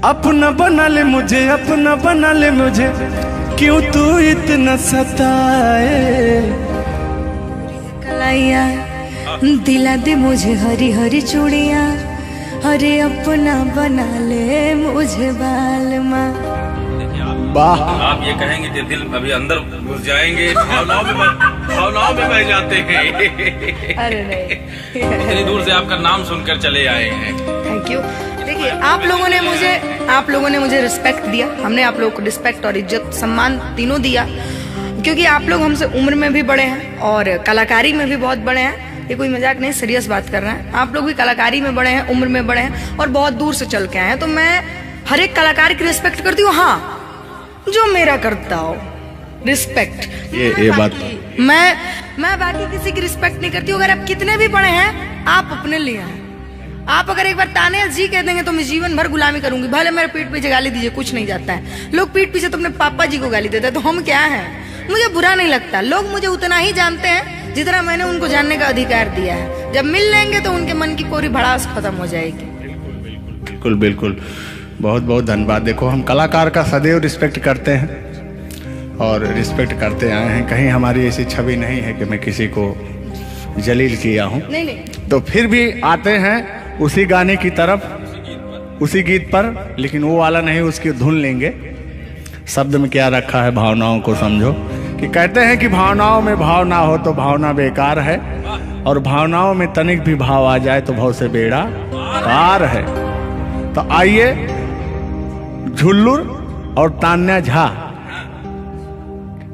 अपना बना ले मुझे, अपना बना ले मुझे, क्यों तू इतना सताए। कलाइया दिला दे मुझे हरी हरी चूड़ियां, अरे अपना बना ले मुझे बाल माँ। वाह, आप ये कहेंगे कि दिल अभी अंदर घुस जाएंगे, भावनाओं में बह जाते हैं। अरे नहीं, इतनी दूर से आपका नाम सुनकर चले आए हैं। Thank you. देखिए आप लोगों ने मुझे रिस्पेक्ट दिया, हमने आप लोगों को रिस्पेक्ट और इज्जत सम्मान तीनों दिया, क्योंकि आप लोग हमसे उम्र में भी बड़े हैं और कलाकारी में भी बहुत बड़े हैं। ये कोई मजाक नहीं, सीरियस बात कर रहे हैं। आप लोग भी कलाकारी में बड़े हैं, उम्र में बड़े हैं और बहुत दूर से चल के आए हैं, तो मैं हर एक कलाकार की रिस्पेक्ट करती हूँ। हाँ, जो मेरा करता हो रिस्पेक्ट, ये बात मैं बाकी किसी की रिस्पेक्ट नहीं करती हूँ। अगर आप कितने भी बड़े हैं, आप अपने लिए हैं। आप अगर एक बार ताने जी कह देंगे तो मैं जीवन भर गुलामी करूंगी, भले मेरे पीठ पीछे गाली दीजिए, कुछ नहीं जाता है। लोग पीठ पीछे तो अपने पापा जी को गाली देते हैं, तो हम क्या हैं? मुझे बुरा नहीं लगता। लोग मुझे उतना ही जानते हैं जितना मैंने उनको जानने का अधिकार दिया है। जब मिल लेंगे तो उनके मन की पूरी भड़ास खत्म हो जाएगी। बिल्कुल बिल्कुल, बहुत बहुत धन्यवाद। देखो, हम कलाकार का सदैव रिस्पेक्ट करते हैं और रिस्पेक्ट करते आए हैं। कहीं हमारी ऐसी छवि नहीं है कि मैं किसी को जलील किया हूँ। नहीं। तो फिर भी आते हैं उसी गाने की तरफ, उसी गीत पर, लेकिन वो वाला नहीं, उसकी धुन लेंगे। शब्द में क्या रखा है, भावनाओं को समझो। कि कहते हैं कि भावनाओं में भाव ना हो तो भावना बेकार है, और भावनाओं में तनिक भी भाव आ जाए तो भाव से बेड़ा पार है। तो आइए, झुल्लुर और तान्या झा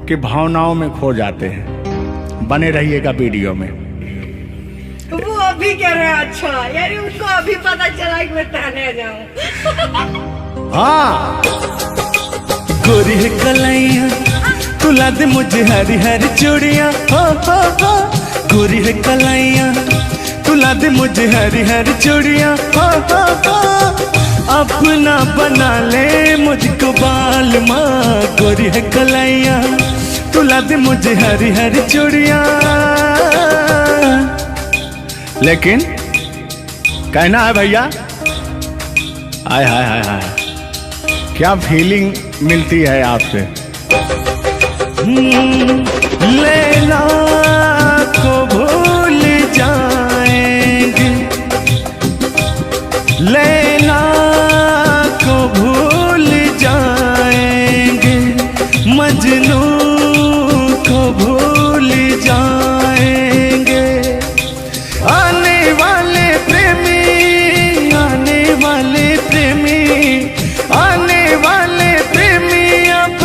की भावनाओं में खो जाते हैं। बने रहिएगा वीडियो में। वो अभी कह रहे हैं, अच्छा यानी उनको अभी पता चला कि मैं तान्या जाऊं। हाँ, गोरी है कलैया, तुला दे मुझे हरी हरी चूड़ियां, हो गोरी है कलैया, तुला दे मुझे हरी हरी चूड़ियां, हो अपना बना ले मुझको बाल माँ। गोरी है कलैया, तुला दे मुझे हरी हरी चूड़ियां। लेकिन कहना है भैया, हाय हाय हाय हाय, क्या फीलिंग मिलती है आपसे। लैला को भूल जाएंगे, लैला को भूल जाएंगे, मजनू को भूल जाएंगे। आने वाले प्रेमी, आने वाले प्रेमी, आने वाले प्रेमी अब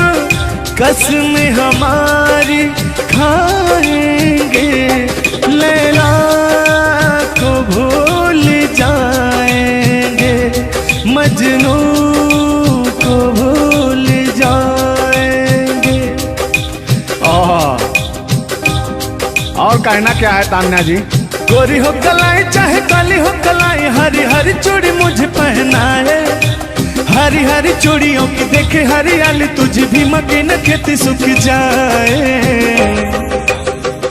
कसम हमारी खाएंगे। लैला को भूल जाएंगे, मजनू को भूल जाएंगे। और कहना क्या है तान्या जी। गोरी हो कलाई चाहे काली हो कलाई, हरी हरी चूड़ी मुझे पहनाए, हरी हरी चूड़ियों की देखे हरियाली, तुझे भी मके न खेती सूख जाए।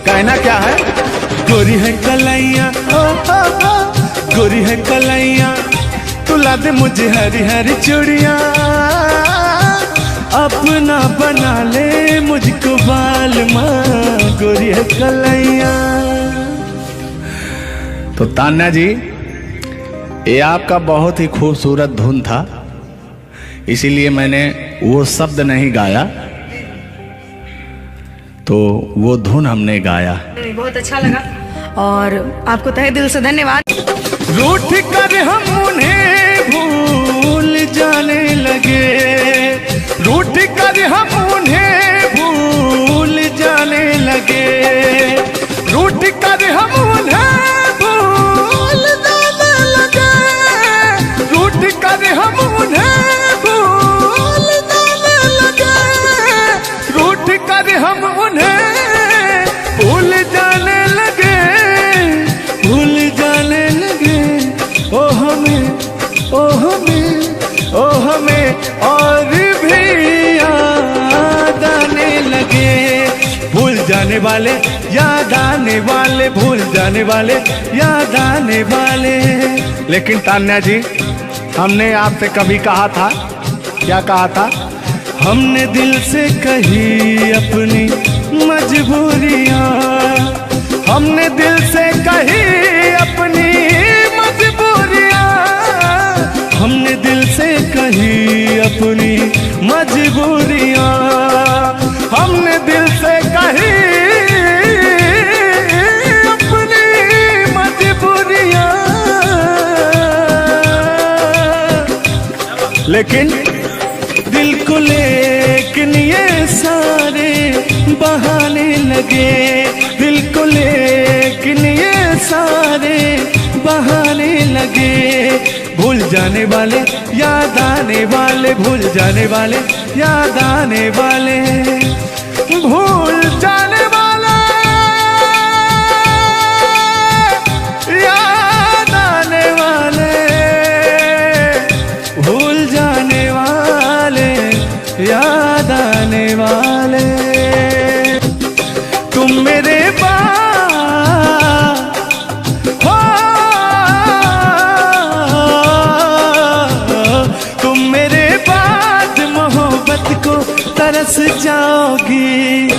कहना क्या है, गोरी है कलैया, गोरी है कलैया, तुला दे मुझे हरी हरी चूड़ियां, अपना बना ले मुझको बाल माँ। गोरी है कलैया। तो तान्या जी, ये आपका बहुत ही खूबसूरत धुन था, इसीलिए मैंने वो शब्द नहीं गाया, तो वो धुन हमने गाया। बहुत अच्छा लगा और आपको तहे दिल से धन्यवाद। रूठ कर हम उन्हें भूल जाने लगे, रूठ कर हम उन्हें भूल जाने लगे, रूठ कर हम उन्हें भूल जाने लगे। जाने वाले, याद आने वाले, भूल जाने वाले, याद आने वाले। लेकिन तान्या जी, हमने आपसे कभी कहा था, क्या कहा था? हमने दिल से कही अपनी मजबूरियां, हमने दिल से कही अपनी मजबूरियां, हमने दिल से कही अपनी मजबूरियां, हमने दिल से कही अपनी मजबूरियां। लेकिन दिल को लेकिन ये सारे बहाने लगे, दिल को लेकिन ये सारे बहाने लगे। भूल जाने वाले, याद आने वाले, भूल जाने वाले, याद आने वाले, भूल जाने वाले, याद आने वाले, भूल जाने वाले, याद आने वाले। तुम मेरे तरस जाओगी,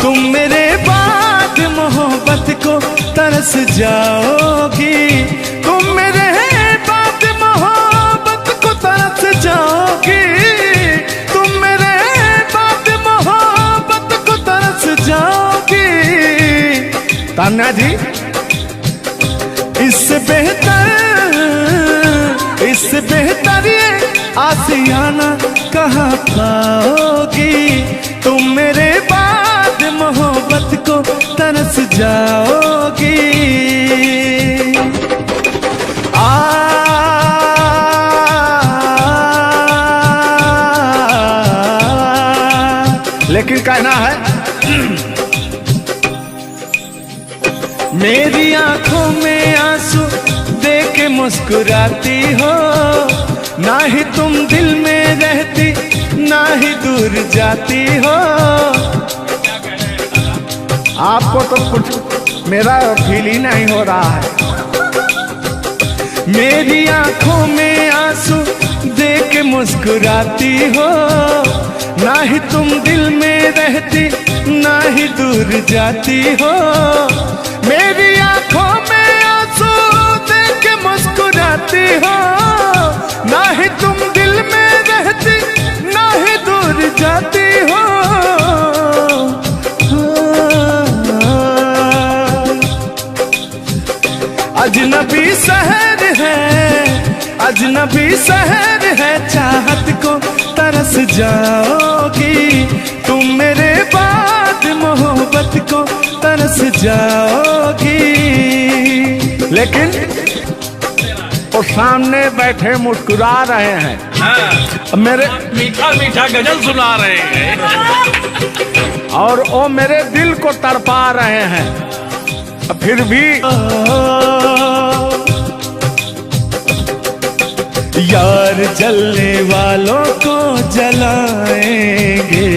तुम मेरे बाद मोहब्बत को तरस जाओगी, तुम मेरे बाद मोहब्बत को तरस जाओगी, तुम मेरे बाद मोहब्बत को तरस जाओगी। तान्या जी, इससे बेहतर ये आसियाना कहाँ पाओगी, तुम मेरे बाद मोहब्बत को तरस जाओगी। लेकिन कहना है, मेरी आंखों में आंसू देख के मुस्कुराती हो, ना ही तुम दिल में रहती, ना ही दूर जाती हो। आपको तो कुछ मेरा फील ही नहीं हो रहा है। मेरी आंखों में आंसू देख के मुस्कुराती हो, ना ही तुम दिल में रहती, ना ही दूर जाती हो। मेरी आंखों में आंसू देख के मुस्कुराती हो, ना ही तुम दिल में रहती, ना ही दूर जाती हो। अजनबी शहर है, अजनबी शहर है, चाहत को तरस जाओगी, तुम मेरे बाद मोहब्बत को तरस जाओगी। लेकिन वो सामने बैठे मुस्कुरा रहे हैं, हाँ, मेरे मीठा मीठा गजल सुना रहे हैं, और वो मेरे दिल को तड़पा रहे हैं। फिर भी यार जलने वालों को जलाएंगे,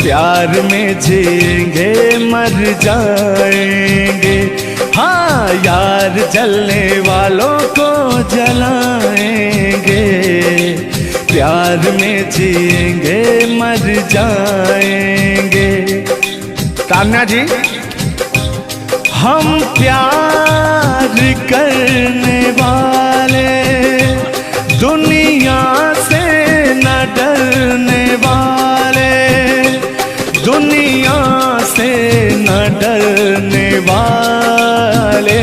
प्यार में जिएंगे मर जाएंगे। हाँ, यार जलने वालों को जलाएंगे, प्यार में जिएंगे मर जाएंगे। तान्या जी, हम प्यार करने वाले दुनिया से न डरने वाले, दुनिया से न डरने वाले,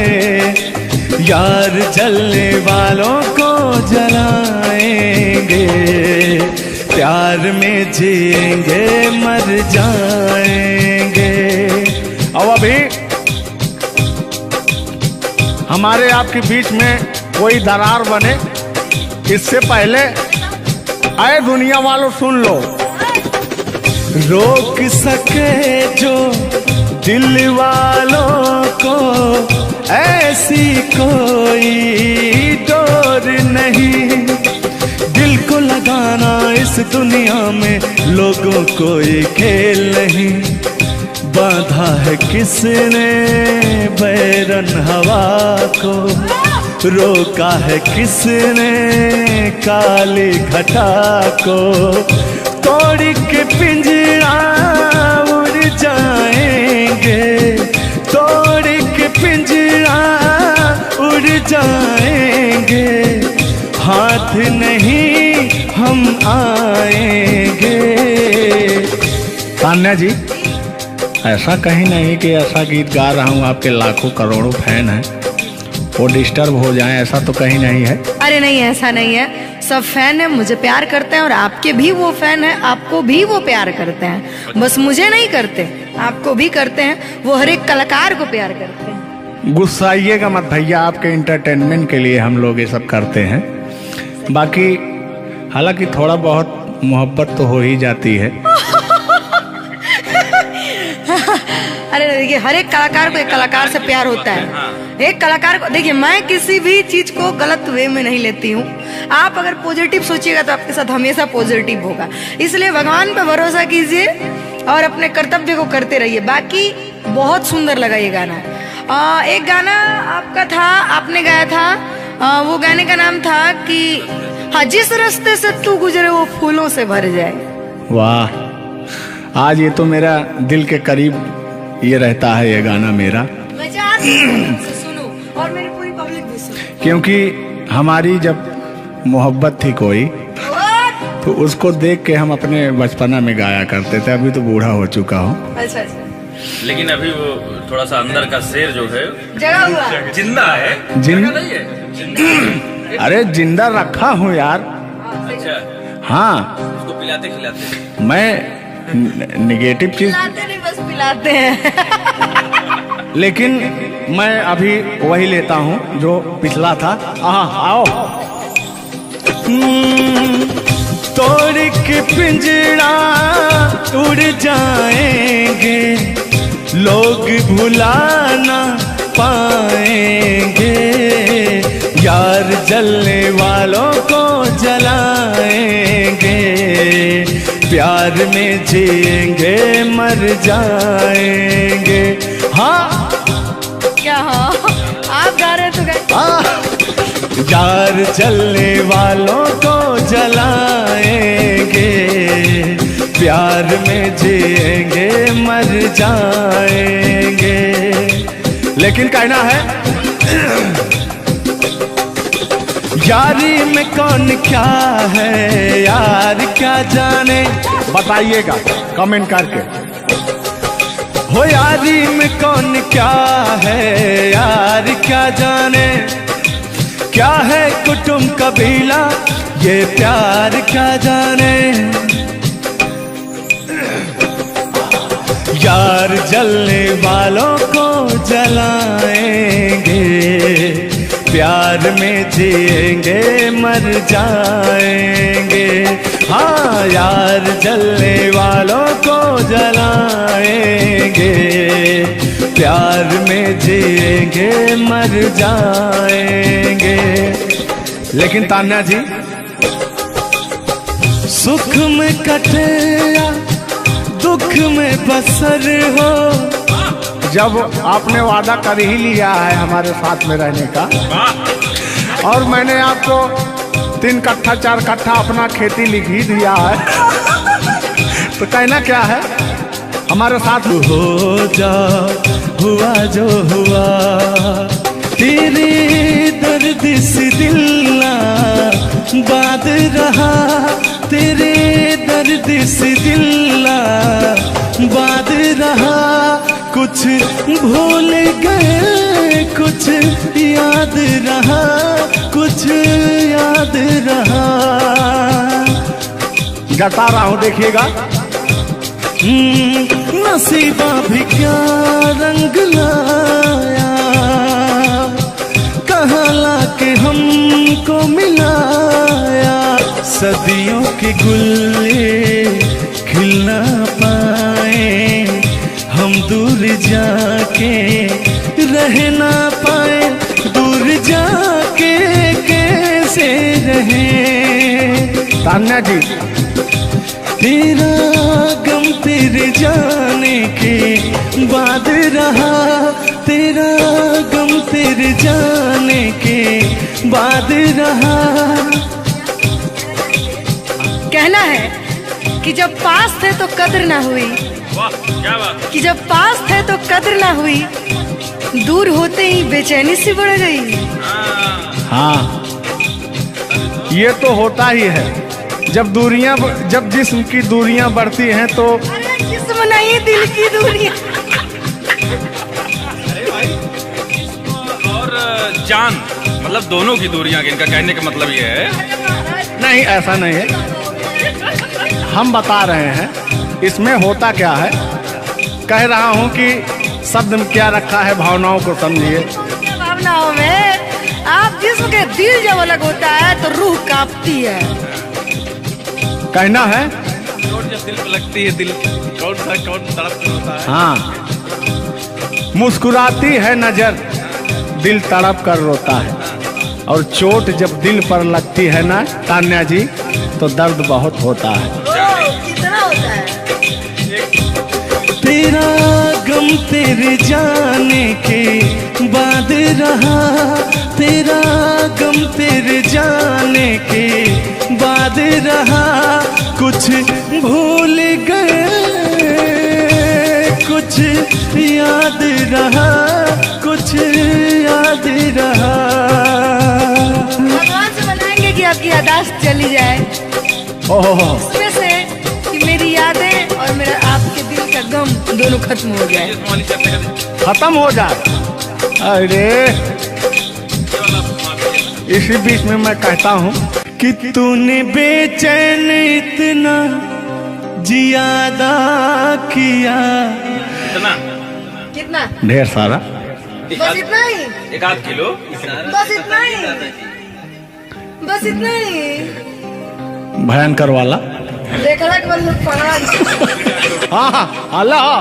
यार जलने वालों को जलाएंगे, प्यार में जिएंगे मर जाएंगे। अब अभी हमारे आपके बीच में कोई दरार बने, इससे पहले आए दुनिया वालों सुन लो। रोक सके जो दिल वालों को ऐसी कोई डोर नहीं, दिल को लगाना इस दुनिया में लोगों को ये खेल नहीं, बांधा है किसने बैरन हवा को, रोका है किसने काली घटा को, तोड़ के पिंजरा उड़ जाएंगे, तोड़ के पिंजरा उड़ जाएंगे, हाथ नहीं हम आएंगे। तान्या जी, ऐसा कहीं नहीं कि ऐसा गीत गा रहा हूँ आपके लाखों करोड़ों फैन हैं वो डिस्टर्ब हो जाएं, ऐसा तो कहीं नहीं है। अरे नहीं, ऐसा नहीं है। सब फैन है, मुझे प्यार करते हैं और आपके भी वो फैन है, आपको भी वो प्यार करते हैं। बस मुझे नहीं करते, आपको भी करते हैं। वो हर एक कलाकार को प्यार करते हैं। गुस्साइएगा मत भैया, आपके इंटरटेनमेंट के लिए हम लोग ये सब करते हैं। बाकी हालांकि थोड़ा बहुत मोहब्बत तो हो ही जाती है। अरे देखिए, हर एक कलाकार को एक कलाकार से प्यार होता है। एक कलाकार को देखिए, मैं किसी भी चीज को गलत वे में नहीं लेती हूँ। आप अगर पॉजिटिव सोचिएगा तो आपके साथ हमेशा पॉजिटिव होगा। इसलिए भगवान पे भरोसा कीजिए और अपने कर्तव्य को करते रहिए। बाकी बहुत सुंदर लगा ये गाना। एक गाना आपका था, आपने गाया था, वो गाने का नाम था कि हाँ, जिस रास्ते से तू गुजरे वो फूलों से भर जाए। वाह, आज ये तो मेरा दिल के करीब ये रहता है ये गाना मेरा, मैं चाहती हूँ से सुनूं और मेरी पूरी पब्लिक भी सुने। क्योंकि हमारी जब मोहब्बत थी कोई तो उसको देख के हम अपने बचपना में गाया करते थे। अभी तो बूढ़ा हो चुका हूँ। अच्छा अच्छा, लेकिन अभी वो थोड़ा सा अंदर का शेर जो है जगह हुआ जिंदा है। जिंदा नहीं है, जिंदा। अरे जिंदा रखा हूँ यार। अच्छा, हाँ, उसको पिलाते खिलाते। मैं निगेटिव चीज पिलाते नहीं, बस पिलाते हैं। लेकिन मैं अभी वही लेता हूँ जो पिछला था। आओ। तोड़ के पिंजरा उड़ जाएंगे, लोग भुला ना पाएंगे, यार जलने वालों को जलाएंगे, प्यार में जिएंगे मर जाएंगे। हाँ क्या हाँ, आप गा रहे तो गाइए। यार जलने वालों को जलाएंगे, प्यार में जिएंगे मर जाएंगे। लेकिन कहना है यारी में कौन क्या है, यार क्या जाने, बताइएगा कमेंट करके। हो यारी में कौन क्या है, यार क्या जाने, क्या है कुटुंब कबीला, ये प्यार क्या जाने। यार जलने वालों को जलाएंगे, प्यार में जिएंगे मर जाएंगे। हाँ, यार जलने वालों को जलाएंगे, प्यार में जिएंगे मर जाएंगे। लेकिन तान्या जी, सुख में कटे या दुख में बसर हो, जब आपने वादा कर ही लिया है हमारे साथ में रहने का, और मैंने आपको 3 कट्ठा 4 कट्ठा अपना खेती लिख ही दिया है, तो कहना क्या है, हमारे साथ हो जा, हुआ जो हुआ, तेरे दर्द से दिल ना बात रहा, तेरे दर्द से दिल ना बात रहा। कुछ भूल गए, कुछ याद रहा, कुछ याद रहा। जता रहा हूँ, देखिएगा। नसीबा भी क्या रंग लाया, कहाँ लाके हमको मिलाया। सदियों के गुल्ले खिल ना पाए, हम दूर जाके रह ना पाए, दूर जाके कैसे रहे। तान्या जी, तेरा गम तेरे जाने के बाद रहा, तेरा गम तेरे जाने के बाद रहा। कहना है कि जब पास थे तो कद्र ना हुई, वाह क्या बात। कि जब पास थे तो कद्र ना हुई, दूर होते ही बेचैनी सी बढ़ गई। हाँ, ये तो होता ही है। जब जिस्म की दूरियां बढ़ती हैं तो अरे जिस्म नहीं, दिल की दूरियां। और जान मतलब दोनों की दूरियां, इनका कहने का मतलब ये है। नहीं, ऐसा नहीं है। हम बता रहे हैं इसमें होता क्या है। कह रहा हूं कि शब्द में क्या रखा है, भावनाओं को समझिए। भावनाओं में आप जिस्म के दिल जब अलग होता है तो रूह कांपती है। कहना है चोट जब दिल पे लगती है, दिल कौन तड़प होता है। हाँ, मुस्कुराती है नजर, दिल तड़प कर रोता है। और चोट जब दिल पर लगती है ना तान्या जी, तो दर्द बहुत होता है। कितना होता है। तेरा गम तेरे जाने के बाद रहा, तेरा गम तेरे जाने के बाद रहा। कुछ भूल गए, कुछ याद रहा, कुछ याद रहा। भगवान से बनाएंगे कि आपकी यादाश्त चली जाए, ओहो, उसमें से कि मेरी यादें और मेरा आपके दिल का गम दोनों खत्म हो जाए। खत्म हो जाए। अरे इसी बीच में मैं कहता हूँ कि तूने बेचैन इतना जियादा किया। इतना कितना? ढेर सारा। बस इतना ही, 1 किलो। बस इतना ही, बस इतना ही। भयंकर वाला। देखला के बाद लोग पकड़ा। हाँ, अल्लाह।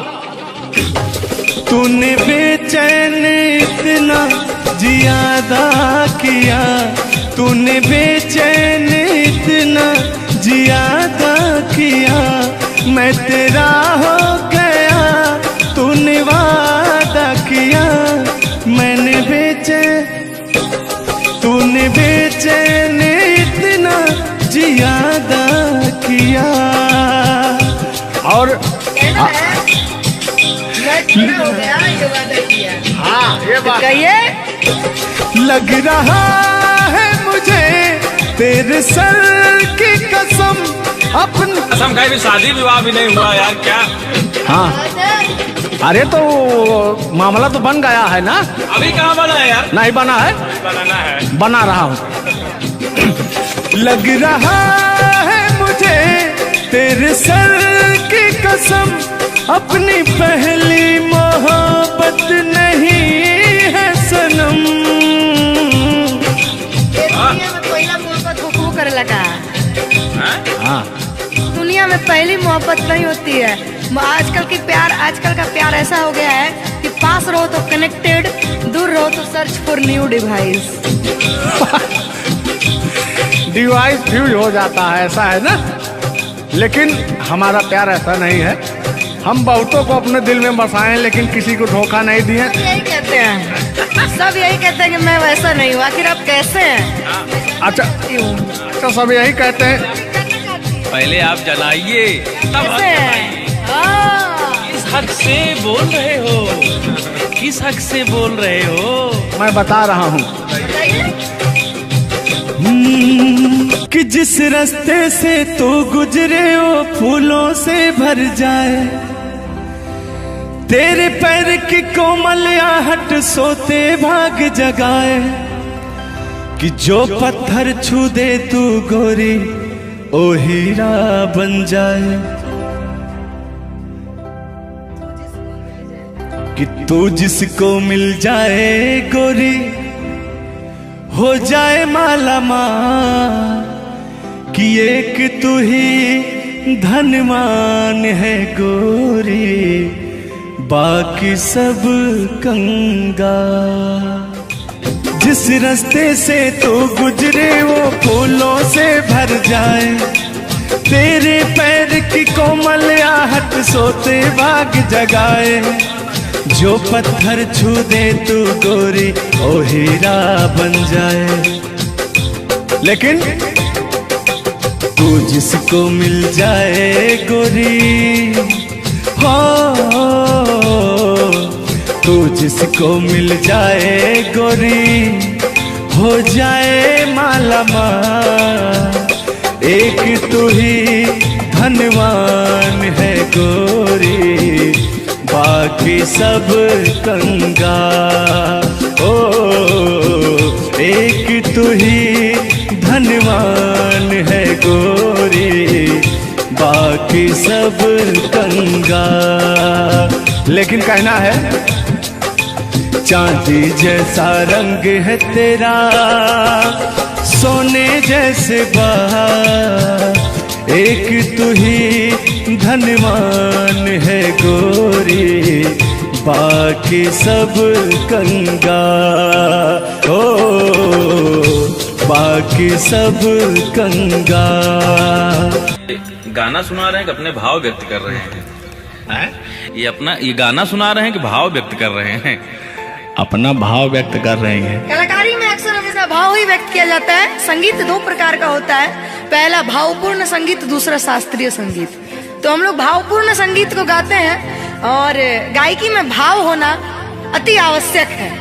तूने बेचैन इतना जियादा किया, तूने बेचैन इतना जियादा किया। मैं तेरा हो गया, तूने वादा किया। मैंने तूने बेचैन इतना जियादा किया। और कहना है मैं तेरा हो गया, ये वादा किया। हाँ, ये बात कहिए। लग रहा है मुझे तेरे सर की कसम, अपनी कसम खाई भी शादी विवाह भी नहीं हुआ यार, क्या हाँ। अरे तो मामला तो बन गया है ना। अभी कहाँ बना है यार। नहीं बना है, बनाना है। बना रहा हूँ। लग रहा है मुझे तेरे सर की कसम, अपनी पहली मोहब्बत नहीं है सनम। दुनिया में पहला मोहब्बत हुकू करे लगा। हाँ, दुनिया में पहली मोहब्बत नहीं होती है। आजकल का प्यार ऐसा हो गया है कि पास रहो तो कनेक्टेड, दूर रहो तो search for new device. Device fuse हो जाता है, ऐसा है ना। लेकिन हमारा प्यार ऐसा नहीं है। हम बहुतों को अपने दिल में बसाए, लेकिन किसी को धोखा नहीं दिए। सब यही कहते हैं, सब यही कहते हैं कि मैं वैसा नहीं हूँ। आखिर आप कैसे हैं? अच्छा, सब यही कहते हैं। पहले आप जलाइए तब कैसे हैं? किस हक से बोल रहे हो, किस हक से बोल रहे हो। मैं बता रहा हूँ कि जिस रास्ते से तू गुजरे वो फूलों से भर जाए, तेरे पैर की कोमल आहट सोते भाग जगाए। कि जो पत्थर छू दे तू गोरी ओ हीरा बन जाए। कि तू जिसको मिल जाए गोरी हो जाए माला माल। कि एक तू ही धनवान है गोरी, बाकी सब कंगाल। जिस रास्ते से तू गुजरे वो फूलों से भर जाए, तेरे पैर की कोमल आहट सोते भाग जगाए। जो पत्थर छू दे तू गोरी ओ हीरा बन जाए। लेकिन तू जिसको मिल जाए गोरी हो, तू जिसको मिल जाए गोरी हो जाए माला माल। एक तू ही धनवान है गोरी, बाकी सब कंगाल। ओ एक तू ही धनवान है गोरी, बाकी सब कंगाल। लेकिन कहना है चांदी जैसा रंग है तेरा, सोने जैसे बहार। एक तू ही धनवान है गोरी, बाकी सब कंगाल। ओ बाकी सब कंगाल। गाना सुना रहे हैं कि अपने भाव व्यक्त कर रहे हैं? ये गाना सुना रहे हैं कि भाव व्यक्त कर रहे हैं? अपना भाव व्यक्त कर रहे हैं। कलाकारी में अक्सर हमेशा भाव ही व्यक्त किया जाता है। संगीत दो प्रकार का होता है, पहला भावपूर्ण संगीत, दूसरा शास्त्रीय संगीत। तो हम लोग भावपूर्ण संगीत को गाते हैं और गायकी में भाव होना अति आवश्यक है।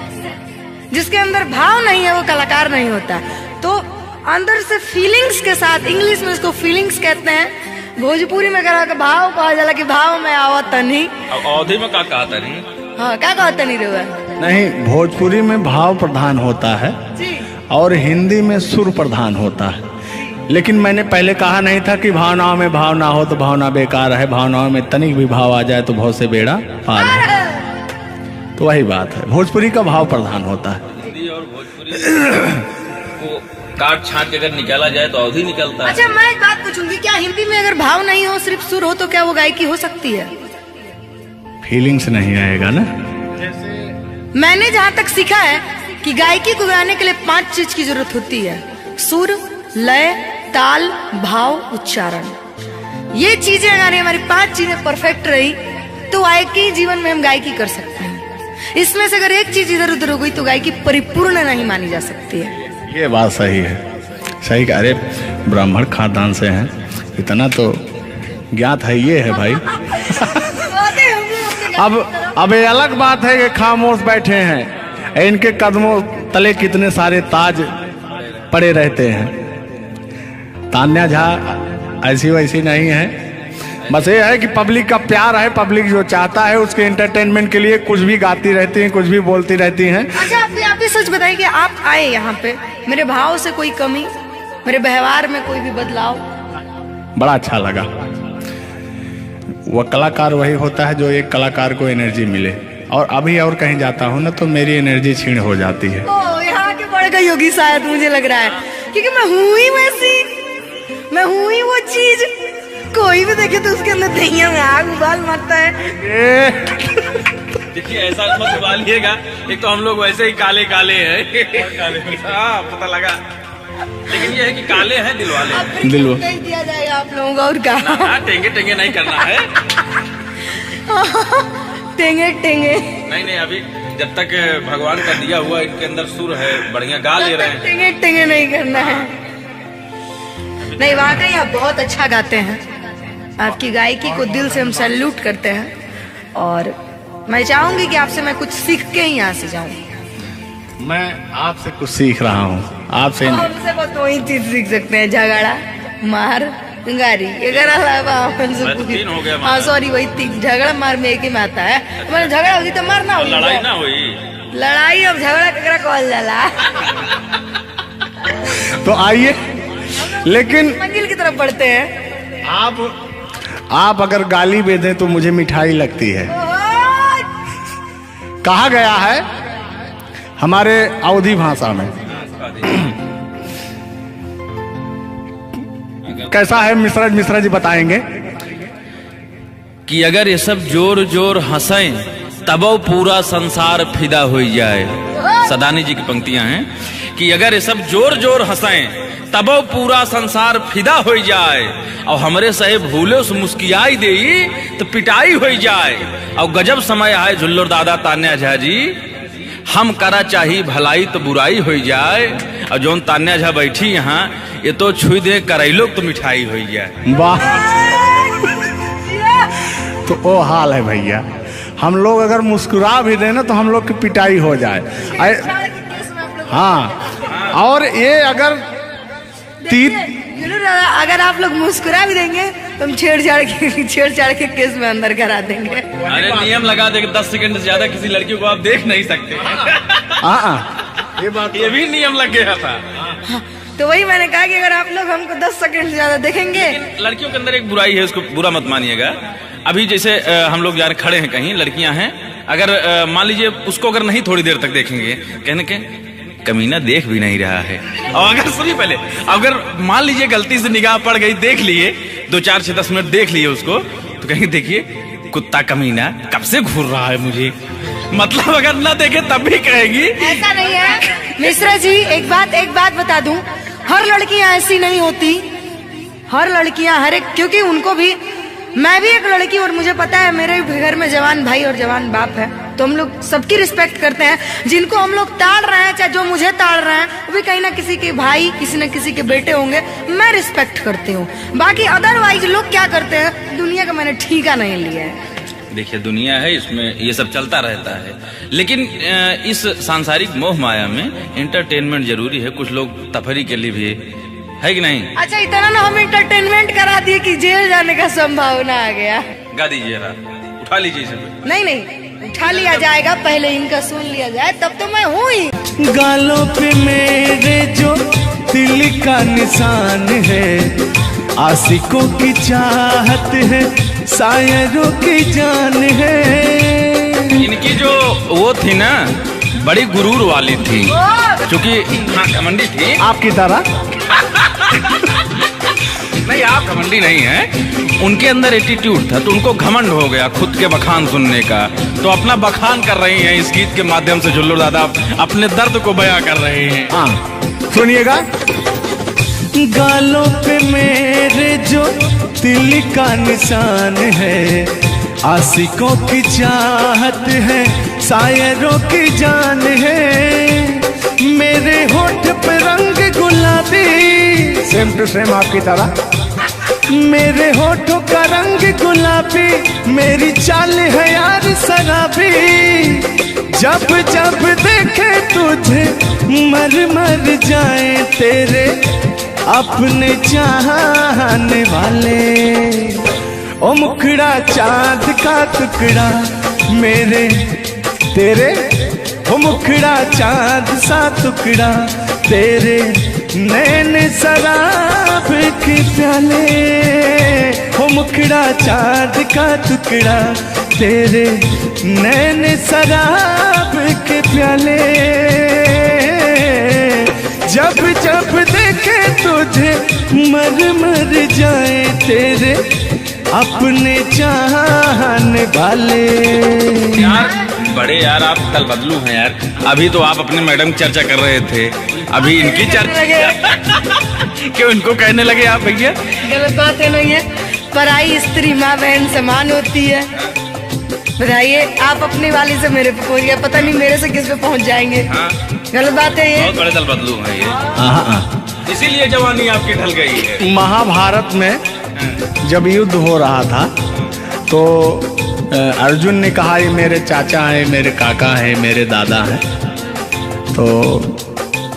जिसके अंदर भाव नहीं है वो कलाकार नहीं होता। तो अंदर से फीलिंग्स के साथ, इंग्लिश में इसको फीलिंग्स कहते हैं, भोजपुरी में कहा भाव कहा जाला कि भाव में आवत नहीं। अवधि में का कहता नहीं? हाँ, क्या कहता नहीं रहुआ? नहीं, भोजपुरी में भाव प्रधान होता है जी। और हिंदी में सुर प्रधान होता है। लेकिन मैंने पहले कहा नहीं था कि भावनाओं में भाव ना हो तो भावना बेकार है, भावनाओं में तनिक भी भाव आ जाए तो बहुत से बेड़ा पार है। तो वही बात है, भोजपुरी का भाव प्रधान होता है। हिंदी और भोजपुरी को काट छाट के अगर निकाला जाए तो अवधि निकलता है। अच्छा, मैं एक बात पूछूंगी, क्या हिंदी में अगर भाव नहीं हो, सिर्फ सुर हो, तो क्या वो गायकी हो सकती है? फीलिंग्स नहीं आएगा ना। मैंने जहाँ तक सीखा है कि गायकी को गाने के लिए 5 चीज की जरूरत होती है: सुर, लय, ताल, भाव, उच्चारण। ये चीजें अगर हमारी 5 चीजें परफेक्ट रही तो गायकी जीवन में हम गायकी कर सकते हैं। इसमें से अगर एक चीज इधर उधर हो गई तो गायकी परिपूर्ण नहीं मानी जा सकती है। ये बात सही है, सही कह। अरे ब्राह्मण खानदान से हैं, इतना तो ज्ञात है। ये है भाई। अब ये अलग बात है कि खामोश बैठे हैं, इनके कदमों तले कितने सारे ताज पड़े रहते हैं। तान्या झा ऐसी वैसी नहीं है, बस ये है कि पब्लिक का प्यार है, पब्लिक जो चाहता है उसके एंटरटेनमेंट के लिए कुछ भी गाती रहती हैं, कुछ भी बोलती रहती हैं। अच्छा, आप भी सच बताइए कि आप आए यहाँ पे, मेरे भाव से कोई कमी, मेरे व्यवहार में कोई भी बदलाव? बड़ा अच्छा लगा। वह कलाकार वही होता है जो एक कलाकार को एनर्जी मिले। और अभी और कहीं जाता हूँ ना तो मेरी एनर्जी छीण हो जाती है। ओ, यहाँ के बढ़ गई होगी शायद, मुझे लग रहा है, क्योंकि मैं हूँ ही वैसी, मैं हूँ ही वो चीज। कोई भी देखे तो उसके अंदर दहिया में आग उबाल मारता है। देखिए, ऐसा मत उबालिएगा, एक तो हम लोग वैसे ही काले काले हैं। हाँ, पता लगा। लेकिन ये है कि काले हैं दिल वाले। दिल दिया जाएगा आप लोगों को, और कहा टेंगे टेंगे नहीं करना है। टेंगे टेंगे नहीं, अभी जब तक भगवान का दिया हुआ इनके अंदर सुर है, बढ़िया गा ले रहे हैं। टेंगे टेंगे नहीं करना है। नहीं, वाकई आप बहुत अच्छा गाते हैं। आपकी गायकी को दिल से हम सैल्यूट करते हैं और मैं चाहूंगी कि आपसे मैं कुछ सीख के ही यहाँ से जाऊं। मैं आपसे कुछ सीख रहा हूँ, आपसे हमसे बस वही चीज सीख सकते हैं, झगड़ा, मार, गारी। अगर हाँ सॉरी, वही 3 झगड़ा मार में एक ही में आता है। मैंने झगड़ा होगी तो मारना होगी, लड़ाई ना हुई। लड़ाई अब झगड़ा ककरा कहल जाला। तो आइए, लेकिन मंजिल की तरफ बढ़ते हैं। आप अगर गाली दे दें तो मुझे मिठाई लगती है। कहा गया है हमारे अवधी भाषा में। कैसा है मिश्रा जी बताएंगे कि अगर ये सब जोर जोर हंसें तब पूरा संसार फिदा हो जाए। सदानी जी की पंक्तियां हैं कि अगर ये सब जोर जोर हंसें तबो पूरा संसार फिदा हो जाए, और हमरे सहे भूले से मुस्कियाई दे तो पिटाई हो जाए। और गजब समय आए झुल्लर दादा तान्या झा जी, हम करा चाही भलाई तो बुराई हो जाए। और जोन तान्या झा बैठी यहाँ, ये तो छुई दे करैलो तो मिठाई हो जाए। वाह, तो वो हाल है भैया। हम लोग अगर मुस्कुरा भी देना तो हम लोग की पिटाई हो जाए। हाँ, और ये अगर अगर आप लोग मुस्कुरा भी देंगे तो हम छेड़छाड़ के केस में अंदर करा देंगे। अरे नियम लगा दे कि 10 सेकंड से ज्यादा किसी लड़की को आप देख नहीं सकते। ये भी नियम लग गया था। तो वही मैंने कहा कि अगर आप लोग हमको 10 सेकंड से ज्यादा देखेंगे। लड़कियों के अंदर एक बुराई है, उसको बुरा मत मानिएगा। अभी जैसे हम लोग यार खड़े हैं कहीं, लड़कियां हैं, अगर मान लीजिए उसको अगर नहीं थोड़ी देर तक देखेंगे, कहने के कमीना देख भी नहीं रहा है। और अगर सुनिए पहले, अगर मान लीजिए गलती से निगाह पड़ गई, देख लिए 2, 4, 6, 10 मिनट देख लिए उसको, तो कहेंगे देखिए कुत्ता कमीना कब से घूर रहा है मुझे। मतलब अगर ना देखे तब भी कहेगी। ऐसा नहीं है मिश्रा जी, एक बात बता दूं, हर लड़कियां ऐसी नहीं होती। हर लड़कियां हर एक, क्योंकि उनको भी, मैं भी एक लड़की और मुझे पता है मेरे घर में जवान भाई और जवान बाप है, तो हम लोग सबकी रिस्पेक्ट करते हैं। जिनको हम लोग ताड़ रहे हैं, चाहे जो मुझे ताड़ रहे हैं, वो भी कहीं ना किसी के भाई, किसी न किसी के बेटे होंगे, मैं रिस्पेक्ट करती हूँ। बाकी अदरवाइज लोग क्या करते हैं, दुनिया का मैंने ठीका नहीं लिया है। देखिए दुनिया है, इसमें ये सब चलता रहता है, लेकिन इस सांसारिक मोह माया में एंटरटेनमेंट जरूरी है। कुछ लोग तफरी के लिए भी है कि नहीं। अच्छा, इतना ना हम एंटरटेनमेंट करा दिए कि जेल जाने का संभावना आ गया। गा दीजिए, उठा लीजिए इसे। नहीं, उठा लिया जाएगा, पहले इनका सुन लिया जाए, तब तो मैं हूँ ही। गालों पे मेरे जो दिल का निशान है, आशिकों की चाहत है, शायरों की जान है। इनकी जो वो थी ना, बड़ी गुरूर वाली थी, क्योंकि हाँ घमंडी थी आपकी तरह। नहीं, आप घमंडी नहीं है, उनके अंदर एटीट्यूड था, तो उनको घमंड हो गया खुद के बखान सुनने का, तो अपना बखान कर रही हैं इस गीत के माध्यम से। झुल्लू दादा अपने दर्द को बयां कर रहे हैं। हाँ, सुनिएगा। गालों पे मेरे जो दिल का निशान है, आशिकों की चाहत है, शायरों की जान है। मेरे होठ पे रंग गुलाबी, सेम टू सेम आपकी तरह। मेरे होठों का रंग गुलाबी, मेरी चाल है यार शराबी। जब जब देखे तुझे मर मर जाए तेरे अपने चाहने वाले। ओ मुखड़ा चांद का टुकड़ा मेरे तेरे, ओ मुखड़ा चांद सा टुकड़ा तेरे, नैन शराब के प्याले। ओ मुखड़ा चांद का टुकड़ा तेरे, नैन शराब के प्याले। जब जब देखे तुझे मर मर जाए तेरे अपने चाहने वाले। यार बड़े यार, आप कल बदलू हैं यार। अभी तो आप अपने मैडम की चर्चा कर रहे थे, अभी इनकी चर्चा क्यों इनको कहने लगे आप भैया? गलत बात है नहीं है, पराई स्त्री माँ बहन समान होती है। बताइए, आप अपनी वाली से मेरे पे पहुंच गया, पता नहीं मेरे से किस पे पहुंच जाएंगे। हाँ। गलत बात है ये। बहुत बड़े दल बदलू हैं ये, इसीलिए जवानी आपकी ढल गई है। महाभारत में जब युद्ध हो रहा था तो अर्जुन ने कहा ये मेरे चाचा हैं, मेरे काका हैं, मेरे दादा हैं। तो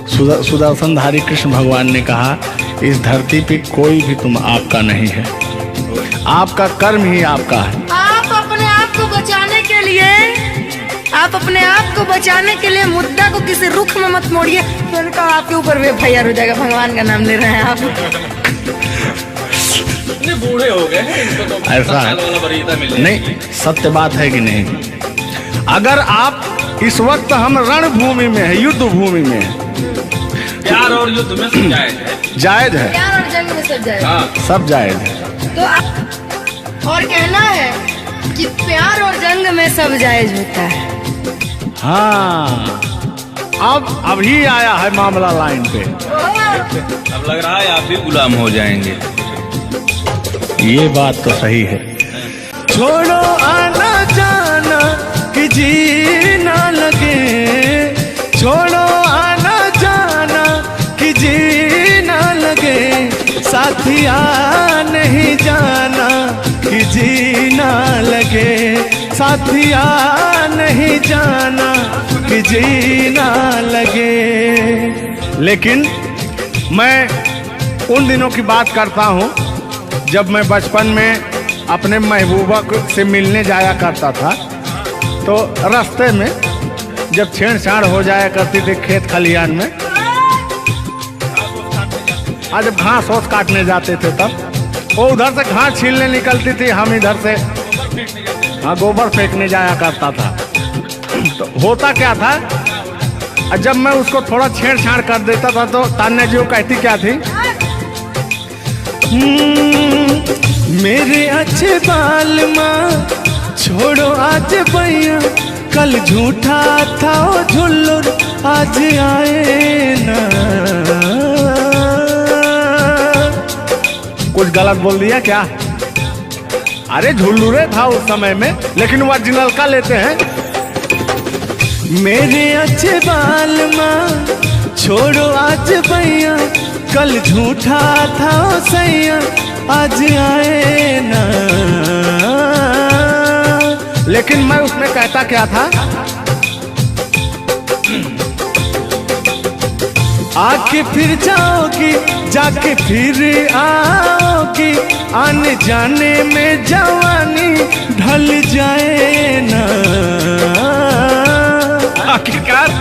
सुदर्शनधारी कृष्ण भगवान ने कहा इस धरती पे कोई भी तुम आपका नहीं है, आपका कर्म ही आपका है। आप अपने आप को बचाने के लिए, आप अपने आप को बचाने के लिए मुद्दा को किसी रुख में मत मोड़िए, फिर तो आपके ऊपर भी FIR हो जाएगा। भगवान का नाम ले रहे हैं आप। बूढ़े हो गए हैं, इनको तो ऐसा है नहीं, सत्य बात है कि नहीं? अगर आप इस वक्त हम रणभूमि में है, युद्ध भूमि में है, प्यार और युद्ध में सब जायज है। जायज है, प्यार और जंग में सब जायज। हाँ। सब जायज है। तो और कहना है कि प्यार और जंग में सब जायज होता है। हाँ, अब अभी आया है मामला लाइन पे। अब लग रहा है आप भी गुलाम हो जाएंगे। ये बात तो सही है। छोड़ो आना जाना कि जीना लगे, छोड़ो आना जाना कि जीना लगे, साथिया नहीं जाना कि जीना लगे, साथिया नहीं जाना कि जीना लगे। लेकिन मैं उन दिनों की बात करता हूँ जब मैं बचपन में अपने महबूबा से मिलने जाया करता था, तो रास्ते में जब छेड़छाड़ हो जाया करती थी खेत खलियान में, आज जब घास ओस काटने जाते थे तब वो उधर से घास छीलने निकलती थी, हम इधर से गोबर फेंकने जाया करता था। तो होता क्या था, जब मैं उसको थोड़ा छेड़छाड़ कर देता था तो तान्या जी वो कहती क्या थी, मेरे अच्छे बाल माँ छोड़ो आज भैया, कल झूठा था वो झुल्लुर आज आए ना। कुछ गलत बोल दिया क्या? अरे झुल्लुरे था उस समय में, लेकिन वो ओरिजिनल का लेते हैं। मेरे अच्छे बाल माँ छोड़ो आज भैया, कल झूठा था वो सैया आज आए ना। लेकिन मैं उसमें कहता क्या था, आके फिर जाओगी जाके फिर आओगी, आने जाने में जवानी ढल जाए ना। आखिरकार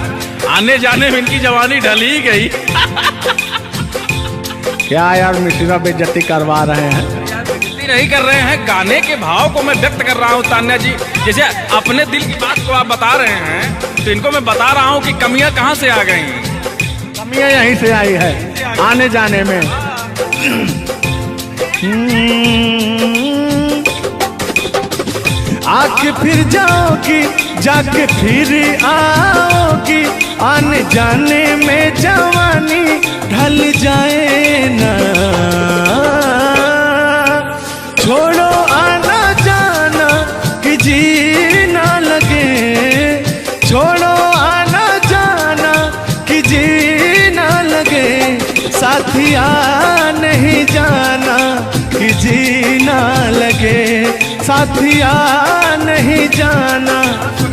आने जाने में इनकी जवानी ढल ही गई। क्या यार मिश्रा बेइज्जती करवा रहे हैं। बेइज्जती नहीं कर रहे हैं, गाने के भाव को मैं व्यक्त कर रहा हूँ तान्या जी। जैसे अपने दिल की बात को आप बता रहे हैं, तो इनको मैं बता रहा हूँ कि कमियां कहाँ से आ गई। कमियां यहीं से आई है आने जाने में। आके फिर जाओगी जाके फिर आओगी, आने जाने में जवानी ढल जाए ना। छोड़ो आना जाना कि जीना लगे, छोड़ो आना जाना कि जीना लगे, साथिया नहीं जाना कि जीना लगे, साथिया नहीं जाना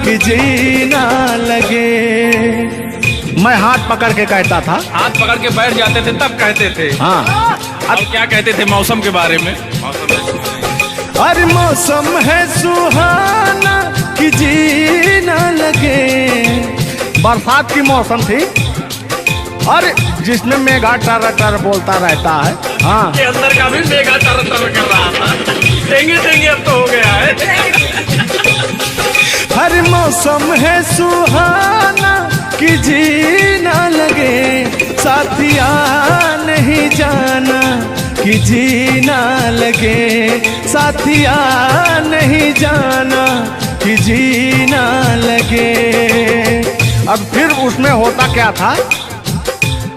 कि जीना लगे। मैं हाथ पकड़ के कहता था, हाथ पकड़ के बैठ जाते थे तब कहते थे। हाँ अब क्या कहते थे मौसम के बारे में? अरे मौसम है सुहाना कि जीना लगे। बरसात की मौसम थी, अरे जिसमें मेघा टर टर बोलता रहता है। हाँ के अंदर का भी मेघा तर तर कर रहा था। देंगे देंगे अब तो हो गया है। हर मौसम है सुहाना कि जीना लगे, साथिया नहीं जाना कि जीना लगे, साथिया नहीं जाना कि जीना लगे। अब फिर उसमें होता क्या था,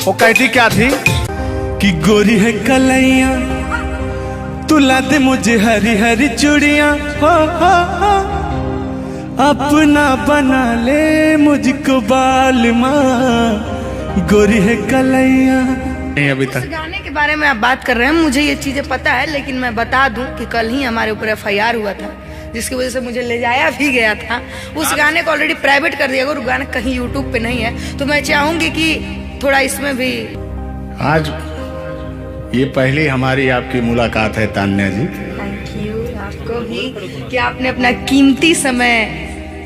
वो कहती क्या थी कि गोरी है कलैया तुला दे मुझे हरी हरी चूड़ियां, हो अपना बना ले मुझको बाल माँ, गोरी है कलैया। नहीं अभी तक गाने के बारे में आप बात कर रहे हैं, मुझे ये चीजें पता है, लेकिन मैं बता दूं कि कल ही हमारे ऊपर FIR हुआ था, जिसकी वजह से मुझे ले जाया भी गया था। उस गाने को ऑलरेडी प्राइवेट कर दिया, अगर वो गाना कहीं यूट्यूब पे नहीं है तो मैं चाहूंगी कि थोड़ा इसमें भी। आज ये पहली हमारी आपकी मुलाकात है तान्या जी। थैंक यू आपको भी कि आपने अपना कीमती समय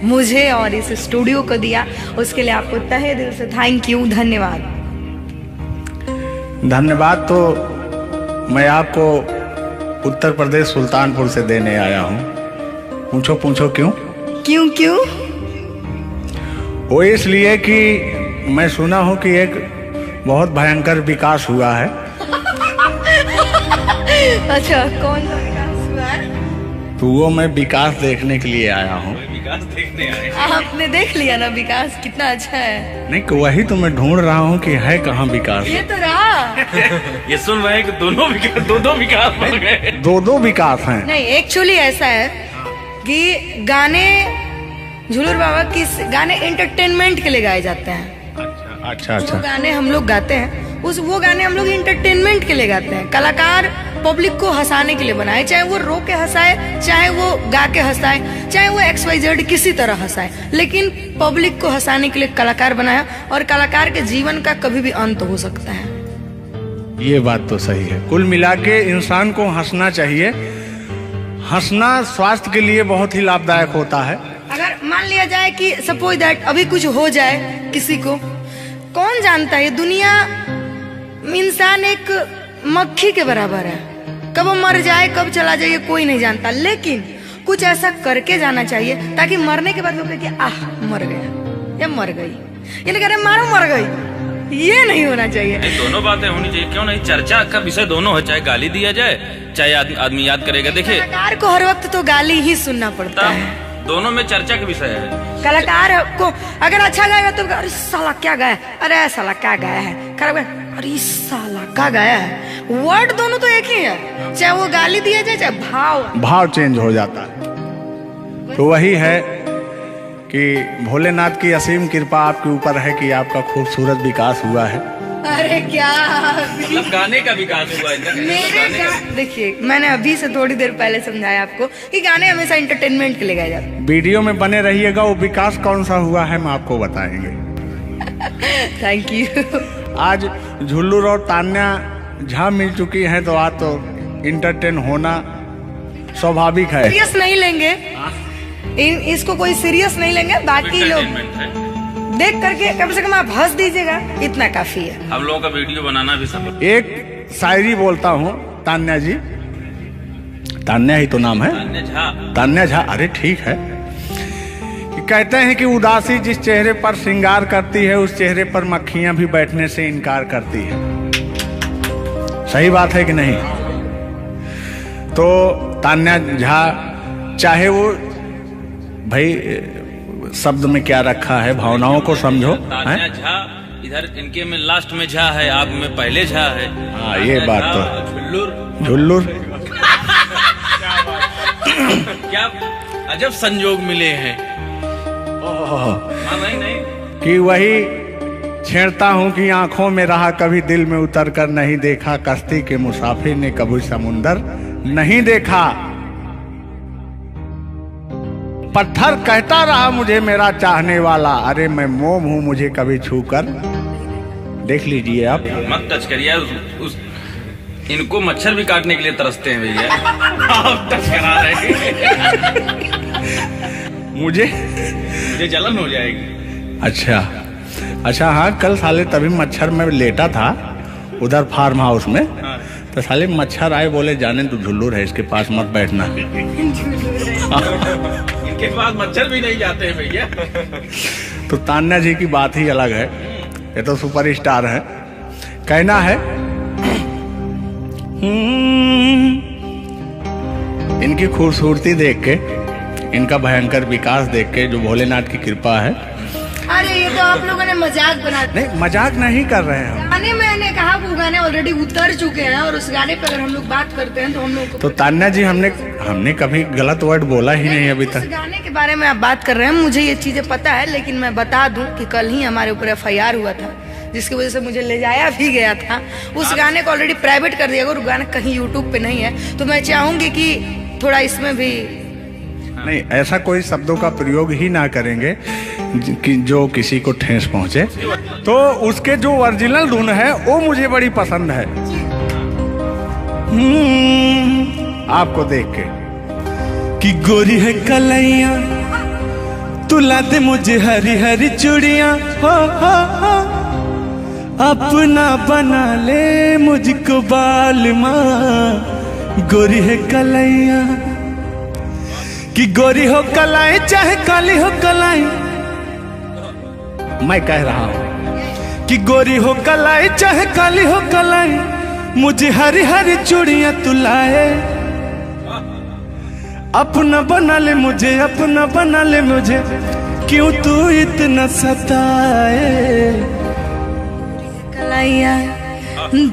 मुझे और इस स्टूडियो को दिया, उसके लिए आपको तहे दिल से थैंक यू, धन्यवाद। धन्यवाद तो मैं आपको उत्तर प्रदेश सुल्तानपुर से देने आया हूँ। पूछो पूछो क्यों? क्यों क्यों? वो इसलिए कि मैं सुना हूँ कि एक बहुत भयंकर विकास हुआ है। अच्छा, कौन सा विकास हुआ है? तो वो मैं विकास देखने के लिए आया हूँ। विकास देखने आए। आपने देख लिया ना विकास कितना अच्छा है। नहीं वही तो मैं ढूंढ रहा हूँ कि है कहाँ विकास। ये तो रहा। ये सुन रहे हैं कि दो विकास बन गए। दो विकास हैं। नहीं एक्चुअली ऐसा है कि गाने झुलूर बाबा किस गाने एंटरटेनमेंट के लिए गाए जाते हैं। अच्छा जो गाने हम लोग गाते हैं वो गाने हम लोग इंटरटेनमेंट के लिए गाते हैं। कलाकार पब्लिक को हंसाने के लिए बनाए, चाहे वो रो के हंसाए, चाहे वो गा के हंसाए, चाहे वो XYZ किसी तरह हंसाए, लेकिन पब्लिक को हंसाने के लिए कलाकार बनाया। और कलाकार के जीवन का कभी भी अंत हो सकता है। ये बात तो सही है। कुल मिला के इंसान को हंसना चाहिए। हंसना स्वास्थ्य के लिए बहुत ही लाभदायक होता है। अगर मान लिया जाए कि सपोज दैट अभी कुछ हो जाए किसी को, कौन जानता है दुनिया इंसान एक मक्खी के बराबर है, कब वो मर जाए कब चला जाए कोई नहीं जानता, लेकिन कुछ ऐसा करके जाना चाहिए ताकि मरने के बाद लोग कहे कि आह मर गया या मर गई, ये नहीं कह रहे मारो मर गई, ये नहीं होना चाहिए। दोनों बातें होनी चाहिए, क्यों नहीं? चर्चा का विषय दोनों है, चाहे गाली दिया जाए चाहे आदमी याद करेगा। देखिए कलाकार को हर वक्त तो गाली ही सुनना पड़ता है, दोनों में चर्चा का विषय है। कलाकार को अगर अच्छा गाएगा तो अरे साला क्या गाया, अरे साला क्या गाया है, खराब गाया, अरे साला क्या गाया है। वर्ड दोनों तो एक ही है, चाहे वो गाली दिया जाए चाहे भाव चेंज हो जाता है। तो वही है कि भोलेनाथ की असीम कृपा आपके ऊपर है कि आपका खूबसूरत विकास हुआ है। अरे क्या मतलब गाने का विकास हुआ है। देखिए मैंने अभी से थोड़ी देर पहले समझाया आपको कि गाने हमेशा एंटरटेनमेंट के लिए गाए जाते हैं। वीडियो में बने रहिएगा, वो विकास कौन सा हुआ है हम आपको बताएंगे। Thank you. आज झुल्लूर और तान्या झा मिल चुकी हैं तो आज तो इंटरटेन होना स्वाभाविक है। सीरियस नहीं लेंगे, इसको कोई सीरियस नहीं लेंगे। बाकी लोग देख करके कम से कम आप हंस दीजिएगा, इतना काफी है। हम लोगों का वीडियो बनाना भी सब। एक शायरी बोलता हूँ तान्या जी, तान्या ही तो नाम है, तान्या झा। अरे ठीक है। कहते हैं कि उदासी जिस चेहरे पर श्रृंगार करती है उस चेहरे पर मक्खियां भी बैठने से इनकार करती है। सही बात है कि नहीं? तो तान्या झा चाहे वो भाई शब्द में क्या रखा है, भावनाओं को समझो। तान्या झा इधर इनके में लास्ट में झा है, आप में पहले झा है। हाँ ये बात तो झुल्लुर क्या अजब संजोग मिले हैं। नहीं कि वही छेड़ता हूँ कि आंखों में रहा कभी दिल में उतर कर नहीं देखा, कश्ती के मुसाफिर ने कभी समुंदर नहीं देखा। पत्थर कहता रहा मुझे मेरा चाहने वाला, अरे मैं मोम हूँ मुझे कभी छूकर देख लीजिए आप। मत टच करिए इनको, मच्छर भी काटने के लिए तरसते हैं भैया। आप टच करा रहे हैं। मुझे जलन हो जाएगी। अच्छा हाँ, कल साले तभी मच्छर में लेटा था उधर फार्म हाउस में। हाँ। तो साले मच्छर आए, बोले जाने तू झुल्लूर है, इसके पास मत बैठना। इनके पास मच्छर भी नहीं जाते हैं भैया। तो तान्या जी की बात ही अलग है, ये तो सुपरस्टार है। कहना है इनकी खूबसूरती देख के, इनका भयंकर विकास देख के, जो भोलेनाथ की कृपा है। अरे ये तो आप लोगों ने मजाक बना दिया। नहीं मजाक नहीं कर रहे हैं। गाने मैंने कहा वो गाने ऑलरेडी उतर चुके हैं और उस गाने पे अगर हम लोग बात करते हैं तो हम लोग तो तान्या जी हमने कभी गलत वर्ड बोला ही नहीं अभी तक। उस गाने के बारे में आप बात कर रहे हैं, मुझे ये चीजें पता है, लेकिन मैं बता दूं कि कल ही हमारे ऊपर FIR हुआ था जिसकी वजह से मुझे ले जाया भी गया था। उस गाने को ऑलरेडी प्राइवेट कर दिया, और गाना कहीं यूट्यूब पे नहीं है। तो मैं चाहूंगी कि थोड़ा इसमें भी नहीं, ऐसा कोई शब्दों का प्रयोग ही ना करेंगे कि जो किसी को ठेस पहुंचे। तो उसके जो ओरिजिनल धुन है वो मुझे बड़ी पसंद है। आपको देख के कि गोरी है कलैया तुला दे मुझे हरी हरी चूड़ियां, हो अपना बना ले मुझको बाल माँ। गोरी है कलैया कि गोरी हो कलाई चाहे काली हो कलाई, मैं कह रहा हूं कि गोरी हो कलाई चाहे काली हो कलाई, मुझे हरी हरी चूड़ियां तुलाए, अपना बना ले मुझे, अपना बना ले मुझे, क्यों तू इतना सताए। कलाइया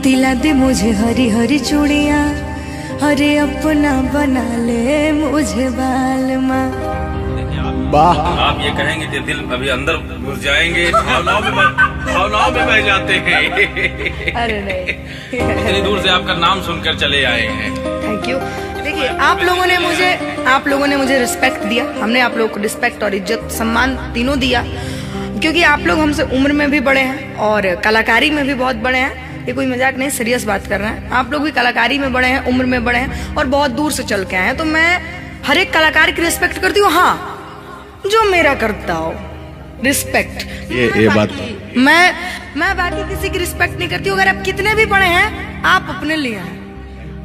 दिला दे मुझे हरी हरी चूड़ियाँ, अरे अपना बना ले मुझे बालमा। वाह, आप ये कहेंगे कि दिल अभी अंदर घुस जाएंगे, भावनाओं में बह जाते हैं। अरे नहीं, इतनी दूर से आपका नाम सुनकर चले आए हैं। Thank you. देखिए आप लोगों ने मुझे रिस्पेक्ट दिया, हमने आप लोगों को रिस्पेक्ट और इज्जत सम्मान तीनों दिया, क्योंकि आप लोग हमसे उम्र में भी बड़े हैं और कलाकारी में भी बहुत बड़े हैं। ये कोई मजाक नहीं, सीरियस बात कर रहे हैं। आप लोग भी कलाकारी में बड़े हैं, उम्र में बड़े हैं और बहुत दूर से चल के आए हैं, तो मैं हर एक कलाकार की रिस्पेक्ट करती हूँ। हाँ, जो मेरा करता हो रिस्पेक्ट, ये बात मैं बाकी किसी की रिस्पेक्ट नहीं करती हूँ। अगर आप कितने भी बड़े हैं, आप अपने लिए हैं।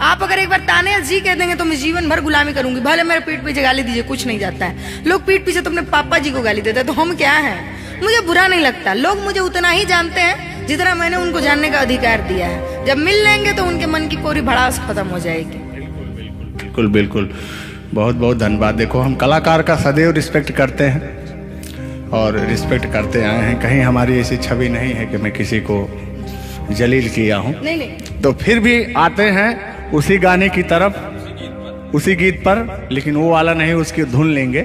आप अगर एक बार ताने जी कह देंगे तो मैं जीवन भर गुलामी करूंगी, भले मेरे पीठ पीछे गाली दीजिए, कुछ नहीं जाता है। लोग पीठ पीछे तो अपने पापा जी को गाली देते हैं, तो हम क्या हैं? मुझे बुरा नहीं लगता। लोग मुझे उतना ही जानते हैं जितना मैंने उनको जानने का अधिकार दिया है। जब मिल लेंगे तो उनके मन की पूरी भड़ास खत्म हो जाएगी। बिल्कुल बिल्कुल, बहुत बहुत धन्यवाद। देखो, हम कलाकार का सदैव रिस्पेक्ट करते हैं और रिस्पेक्ट करते आए हैं। कहीं हमारी ऐसी छवि नहीं है कि मैं किसी को जलील किया हूँ। नहीं, तो फिर भी आते हैं उसी गाने की तरफ, उसी गीत पर, लेकिन वो वाला नहीं, उसकी धुन लेंगे।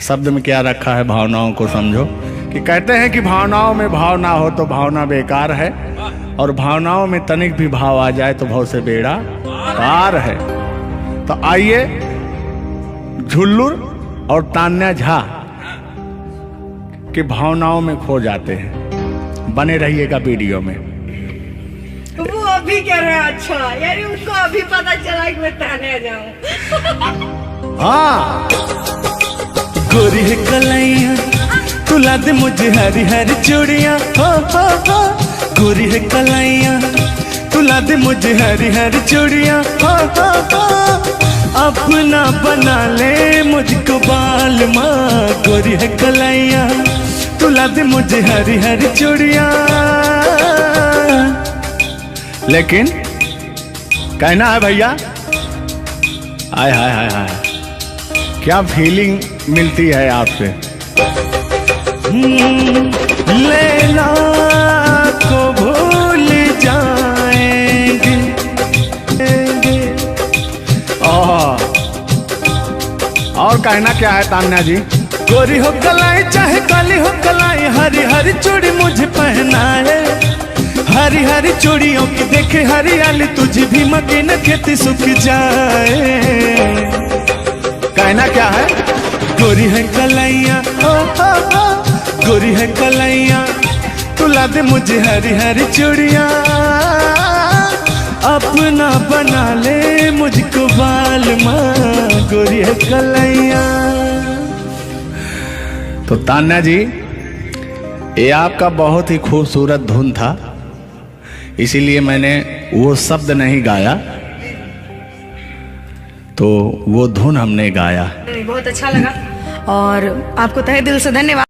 शब्द में क्या रखा है, भावनाओं को समझो। कि कहते हैं कि भावनाओं में भाव ना हो तो भावना बेकार है, और भावनाओं में तनिक भी भाव आ जाए तो भाव से बेड़ा पार है। तो आइए, झुल्लुर और तान्या झा की भावनाओं में खो जाते हैं। बने रहिएगा वीडियो में। वो अभी कह रहे हैं, अच्छा यानी उनको अभी पता चला कि मैं ताने जाऊं। हाँ, गोरी है कलाइया, तुला दे मुझे हरी हरी चूड़ियाँ, हो। गोरी है कलाइया, तुला दे मुझे हरी हरी चूड़ियाँ, हो। अपना बना ले मुझको बाल माँ। गोरी है कलाइया, तुला दे मुझे हरी हरी चूड़ियाँ। लेकिन कहना है भैया, हाय हाय हाय हाय, क्या फीलिंग मिलती है आपसे। लैला को भूल जाएंगे। और कहना क्या है तान्या जी। गोरी हो कलाई चाहे काली हो कलाई, हरी हरी चूड़ी मुझे पहनाए। हरी हरी चूड़ियों की देखे हरियाली, तुझे भी मकीन खेती सूख जाए। कहना क्या है। गोरी है कलाइया, हो। गोरी है कलाइया, तुला दे मुझे हरी हरी चूड़ियाँ। अपना बना ले मुझको बाल माँ। गोरी है कलाइया। तो तान्या जी, ये आपका बहुत ही खूबसूरत धुन था, इसीलिए मैंने वो शब्द नहीं गाया, तो वो धुन हमने गाया। बहुत अच्छा लगा और आपको तहे दिल से धन्यवाद।